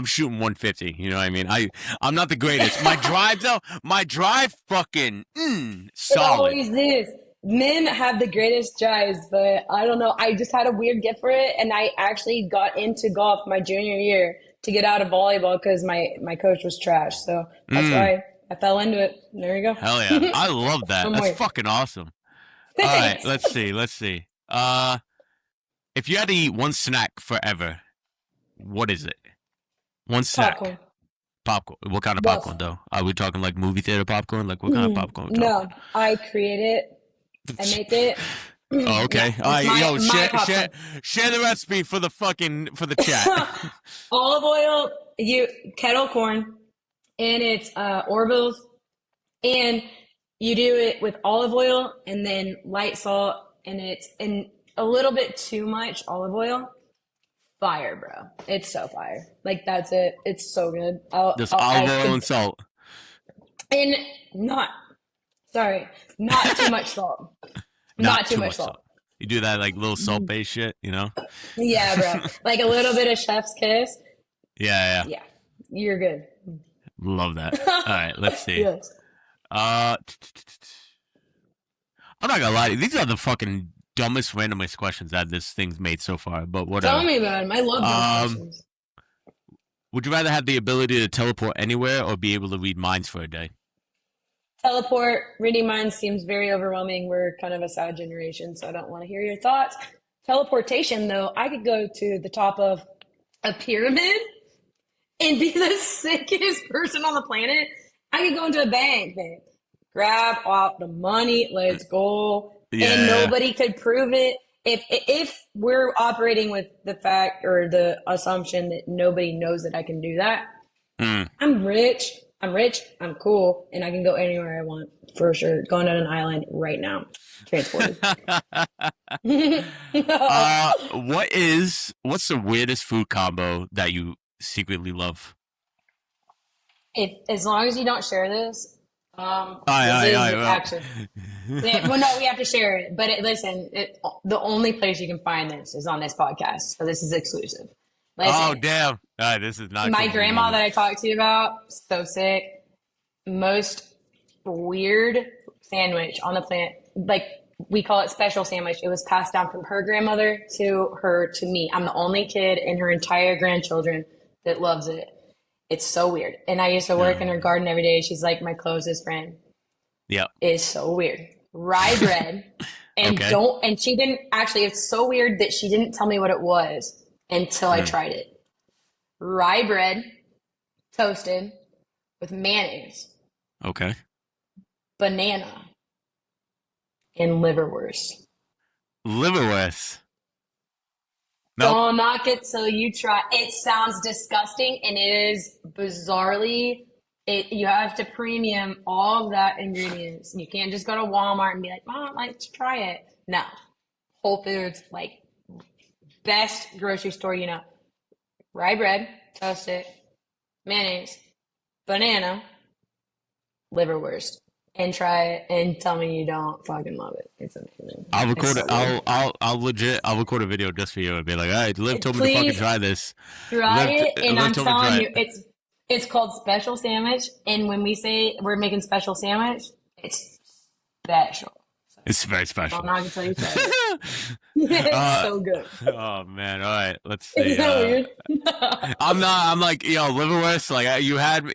shooting 150. You know what I mean? I'm not the greatest. My drive fucking solid. It always is. Men have the greatest drives, but I don't know. I just had a weird gift for it, and I actually got into golf my junior year to get out of volleyball because my coach was trash. So that's why I fell into it. There you go. Hell yeah. I love that. That's fucking awesome. All right, let's see. If you had to eat one snack forever, what is it? One snack. Popcorn. What kind of popcorn, though? Are we talking like movie theater popcorn? Like what kind of popcorn? No, I create it. I make it. Oh, okay. All right, share the recipe for the chat. Olive oil, kettle corn, and it's Orville's, and you do it with olive oil and then light salt, and it's in a little bit too much olive oil. Fire, bro! It's so fire. Like that's it. It's so good. Just olive oil and salt, and not too much salt. Not too much salt. You do that like little salt-based shit, Yeah, bro. Like a little bit of chef's kiss. Yeah. Yeah, you're good. Love that. All right, let's see. Yes. I'm not gonna lie to you. These are the fucking dumbest, randomest questions that this thing's made so far. But whatever. Tell me about them. I love those questions. Would you rather have the ability to teleport anywhere or be able to read minds for a day? Teleport. Reading minds seems very overwhelming. We're kind of a sad generation, so I don't want to hear your thoughts. Teleportation, though, I could go to the top of a pyramid and be the sickest person on the planet, I could go into a bank, babe, grab off the money, let's go, and nobody could prove it. If we're operating with the fact or the assumption that nobody knows that I can do that, I'm rich, I'm cool, and I can go anywhere I want for sure. Going on an island right now, transported. What's the weirdest food combo that you secretly love? As long as you don't share this, well, no, we have to share it. But the only place you can find this is on this podcast, so this is exclusive. Listen, oh damn! This is not my grandma that I talked to you about. So sick. Most weird sandwich on the planet. Like, we call it special sandwich. It was passed down from her grandmother to me. I'm the only kid in her entire grandchildren that loves it. It's so weird. And I used to work in her garden every day. She's like my closest friend. Yeah. It's so weird. Rye bread. And and she didn't actually, it's so weird that she didn't tell me what it was until I tried it. Rye bread, toasted with mayonnaise. Okay. Banana. And liverwurst. Liverwurst? Nope. Don't knock it till you try. It sounds disgusting, and it is bizarrely. You have to premium all of that ingredients. You can't just go to Walmart and be like, "Mom, let's try it." No, Whole Foods, like best grocery store, rye bread, toasted, mayonnaise, banana, liverwurst. And try it and tell me you don't fucking love it. It's amazing. I'll record it. I'll record a video just for you and be like, all right, Liv told me to fucking try this. Try it, and I'm telling you, it's called special sandwich. And when we say we're making special sandwich, it's special. It's very special. I'm not gonna tell you that. It's so good. Oh man! All right, let's see. Is that weird? I'm like, liverwurst. Like you had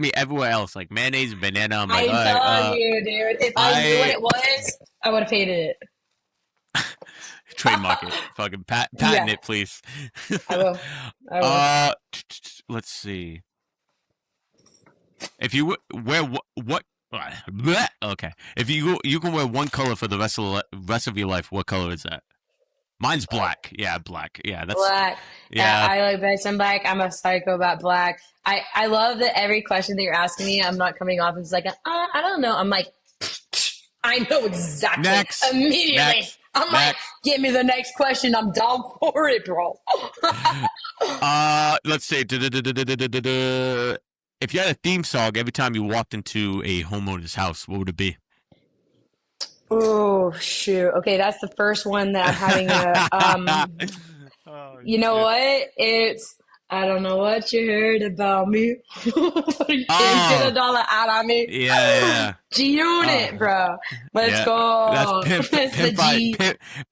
me everywhere else. Like mayonnaise, banana. I'm like, I'm telling you, dude. If I knew what it was, I would have hated it. Trademark it. Fucking patent it, please. I will. Let's see. If you wear what? Okay. If you can wear one color for the rest of your life, what color is that? Mine's black. Yeah, black. Yeah, that's black. Yeah, I like best in black. I'm a psycho about black. I love that every question that you're asking me, I'm not coming off as like, I don't know. I'm like, I know exactly. Next. Immediately. Next. I'm like, give me the next question. I'm down for it, bro. Let's see. If you had a theme song every time you walked into a homeowner's house, what would it be? Oh, shoot. Okay, that's the first one that I'm having you know what? It's, I don't know what you heard about me. You can't get $1 out of me. Yeah. G-Unit, bro. Let's go. That's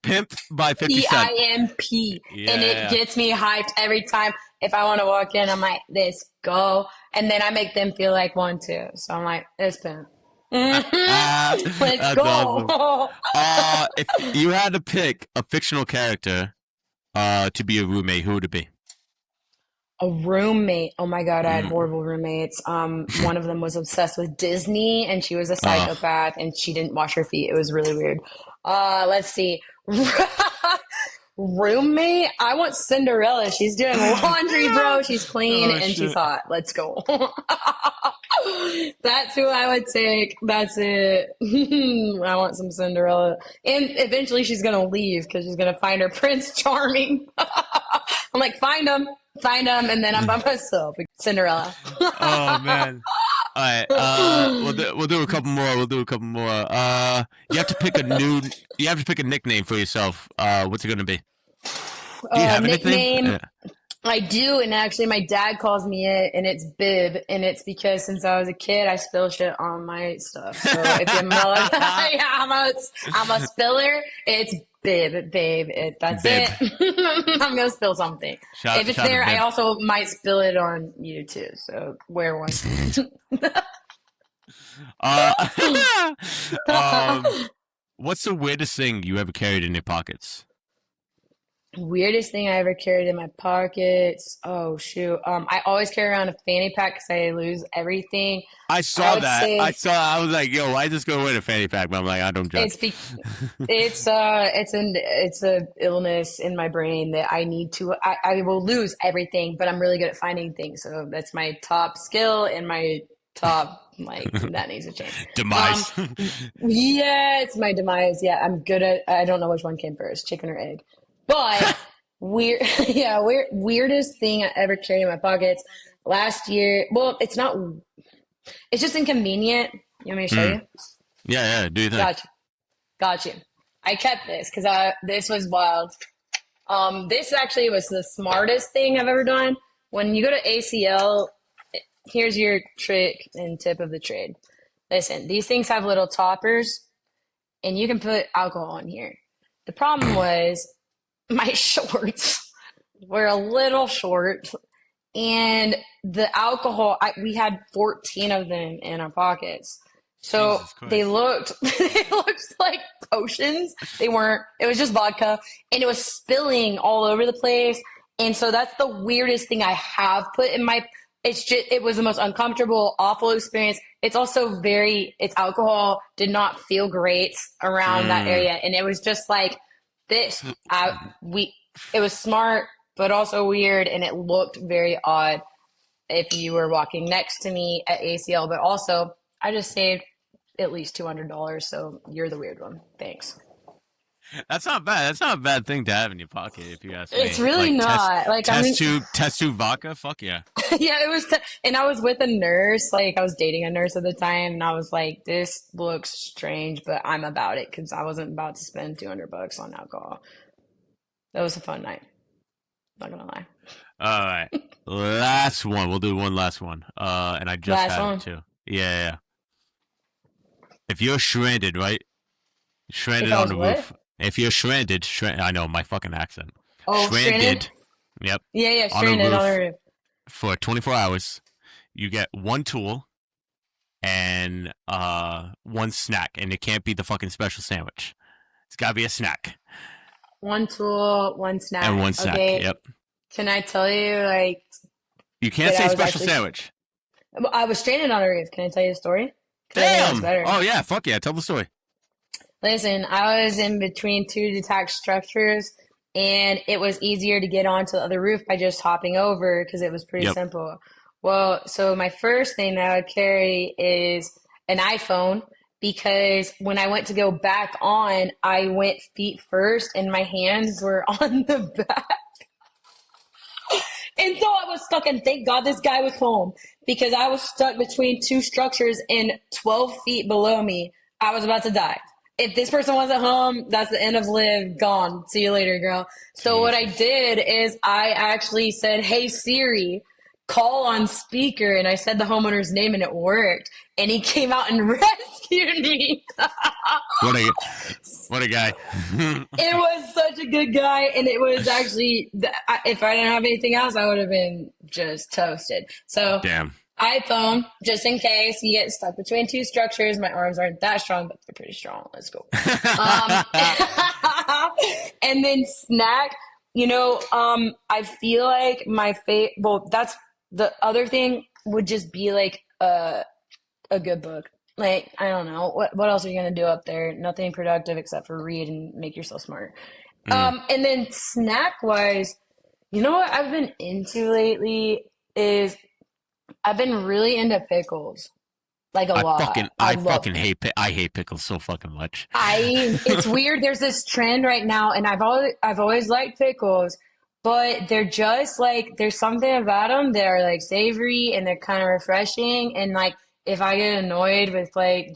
Pimp by 50 Cent. P-I-M-P. Yeah. And it gets me hyped every time. If I want to walk in, I'm like, let's go. And then I make them feel like one too. So I'm like, it's Pimp. Let's go. Awesome. If you had to pick a fictional character to be a roommate, who would it be? A roommate. Oh my God, I had horrible roommates. One of them was obsessed with Disney, and she was a psychopath, and she didn't wash her feet. It was really weird. Let's see. Roommate? I want Cinderella. She's doing laundry, bro. She's clean and she's hot. Let's go. That's who I would take. That's it. I want some Cinderella. And eventually she's going to leave because she's going to find her Prince Charming. I'm like, find him. And then I'm by myself. Cinderella. Oh, man. All right. We'll do a couple more. You have to pick a nickname for yourself. What's it going to be? Do you have a nickname? Yeah. I do, and actually my dad calls me it, and it's Bib, and it's because since I was a kid, I spill shit on my stuff. So if you're I'm a spiller, it's Bib, babe. That's Bib. It. I'm going to spill something. If it's there, I also might spill it on you too, so wear one. What's the weirdest thing you ever carried in your pockets? Weirdest thing I ever carried in my pockets. Oh shoot. I always carry around a fanny pack because I lose everything. I saw would that. say- I was like, yo, why just go with a fanny pack? But I'm like, I don't judge. It's a illness in my brain that I need to. I will lose everything, but I'm really good at finding things. So that's my top skill and my top that needs to change. Demise. Yeah, it's my demise. Yeah, I'm good at. I don't know which one came first, chicken or egg. But weirdest thing I ever carried in my pockets last year. Well, it's not. It's just inconvenient. You want me to show you? Yeah. Do you think? Got you. I kept this because this was wild. This actually was the smartest thing I've ever done. When you go to ACL, here's your trick and tip of the trade. Listen, these things have little toppers, and you can put alcohol in here. The problem was my shorts were a little short, and the alcohol, we had 14 of them in our pockets. So they looked like potions. They weren't. It was just vodka, and it was spilling all over the place. And so that's the weirdest thing I have put in my. It was the most uncomfortable, awful experience. It's also it's alcohol. Did not feel great around that area, and it was just like this. It was smart, but also weird, and it looked very odd if you were walking next to me at ACL. But also, I just saved at least $200, so you're the weird one. Thanks. That's not bad. That's not a bad thing to have in your pocket, if you ask me. It's really not. Test tube vodka? Fuck yeah. Yeah, it was. And I was with a nurse. I was dating a nurse at the time, and I was like, "This looks strange, but I'm about it," because I wasn't about to spend $200 on alcohol. That was a fun night. Not gonna lie. All right, last one. We'll do one last one. And I just had it too. Yeah. If you're stranded, right? Stranded on the roof. If you're stranded, I know my fucking accent. Oh, stranded? Yep. Yeah, stranded on the roof. For 24 hours, you get one tool and one snack, and it can't be the fucking special sandwich. It's got to be a snack. One tool, one snack. And one snack, okay. Yep. Can I tell you, You can't say special sandwich. I was stranded on a roof. Can I tell you a story? Damn! Oh, yeah, fuck yeah. Tell the story. Listen, I was in between two detached structures, and it was easier to get onto the other roof by just hopping over because it was pretty simple. Well, so my first thing that I would carry is an iPhone, because when I went to go back on, I went feet first and my hands were on the back. And so I was stuck, and thank God this guy was home, because I was stuck between two structures and 12 feet below me. I was about to die. If this person wasn't home, that's the end of Liv. Gone. See you later, girl. So what I did is I actually said, "Hey Siri, call on speaker," and I said the homeowner's name, and it worked. And he came out and rescued me. What a guy. It was such a good guy, and it was actually, if I didn't have anything else, I would have been just toasted. So damn. iPhone, just in case you get stuck between two structures. My arms aren't that strong, but they're pretty strong. Let's go. And then snack, I feel like that's the other thing would just be a good book. I don't know. What else are you going to do up there? Nothing productive except for read and make yourself smart. And then snack-wise, you know what I've been into lately is I've been really into pickles. A lot. I hate pickles so fucking much. It's weird. There's this trend right now, and I've always liked pickles, but they're just there's something about them that are savory and they're kind of refreshing. And if I get annoyed with I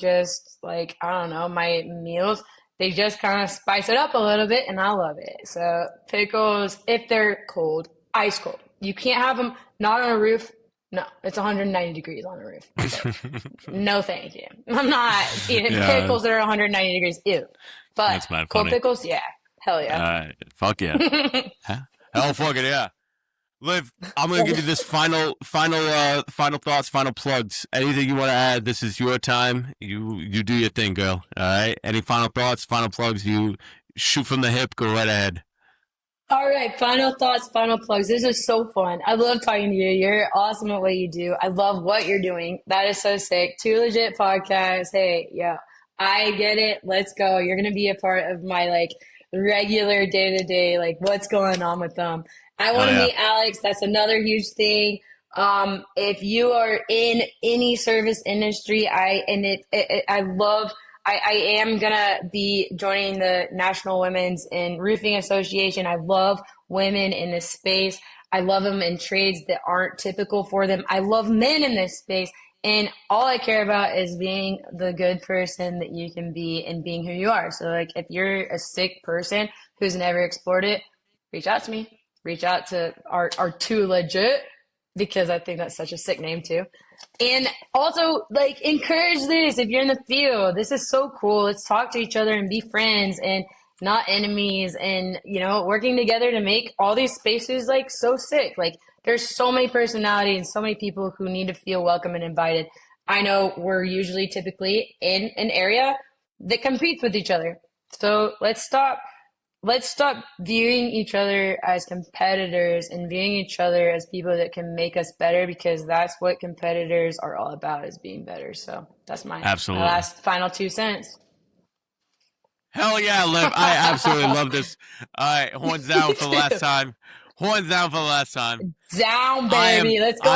don't know, my meals, they just kind of spice it up a little bit, and I love it. So pickles, if they're cold, ice cold. You can't have them not on a roof. No, it's 190 degrees on the roof. So, no, thank you. I'm not eating pickles that are 190 degrees. Ew. But cold pickles, yeah. Hell yeah. Fuck yeah. Hell fucking yeah. Liv, I'm going to give you this final thoughts, final plugs. Anything you want to add? This is your time. You do your thing, girl. All right? Any final thoughts, final plugs? You shoot from the hip, go right ahead. All right, final thoughts, final plugs. This is so fun. I love talking to you. You're awesome at what you do. I love what you're doing. That is so sick. Two Legit podcasts. Hey, yeah, I get it. Let's go. You're gonna be a part of my like regular day to day, like what's going on with them. I want to meet Alex. That's another huge thing. If you are in any service industry, I am gonna be joining the National Women's and Roofing Association. I love women in this space. I love them in trades that aren't typical for them. I love men in this space. And all I care about is being the good person that you can be and being who you are. So like if you're a sick person who's never explored it, reach out to me. Reach out to our Too Legit, because I think that's such a sick name too. And also like encourage this if you're in the field. This is so cool. Let's talk to each other and be friends and not enemies, and you know, working together to make all these spaces like so sick. Like there's so many personalities and so many people who need to feel welcome and invited. I know we're usually typically in an area that competes with each other. So let's stop viewing each other as competitors and viewing each other as people that can make us better, because that's what competitors are all about, is being better. So that's my last final 2 cents. Hell yeah, Liv. I absolutely love this. All right, horns down for the last time. Horns down for the last time. Down, baby. Let's go.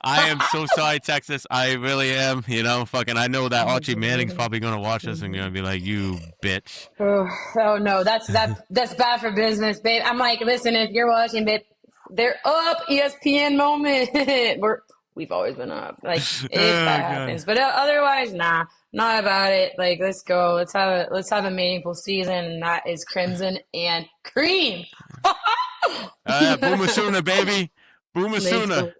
I am so sorry, Texas. I really am. You know, fucking, I know that Archie Manning's probably going to watch this and going to be like, you bitch. Oh no, that's bad for business, babe. I'm like, listen, if you're watching, babe, they're up. ESPN moment. We've always been up. Like, if that happens. But otherwise, nah, not about it. Like, let's go. Let's have a meaningful season, and that is Crimson and Cream. Boomer Sooner, baby. Boomer Sooner.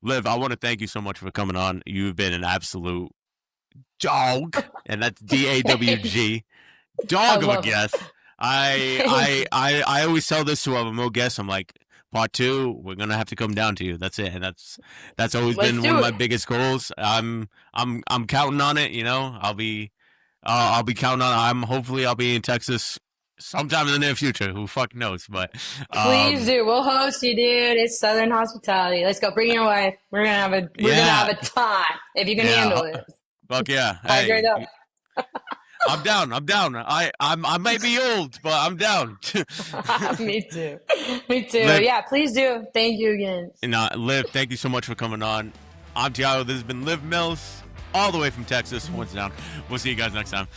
Liv, I want to thank you so much for coming on. You've been an absolute dog, and that's DAWG, dog of a guest. I always tell this to our remote guests. I'm like, part 2, we're gonna have to come down to you. That's it, and that's always been one of my biggest goals. I'm counting on it. You know, I'll be counting on. Hopefully I'll be in Texas sometime in the near future. Who fuck knows? But please do. We'll host you, dude. It's Southern hospitality. Let's go. Bring your wife. We're gonna have a time if you can handle it. Fuck yeah. Hey, I'm down. I may be old, but I'm down. Me too. Liv, yeah, please do. Thank you again. Liv, thank you so much for coming on. I'm Tiago. This has been Liv Mills, all the way from Texas. Once down. We'll see you guys next time.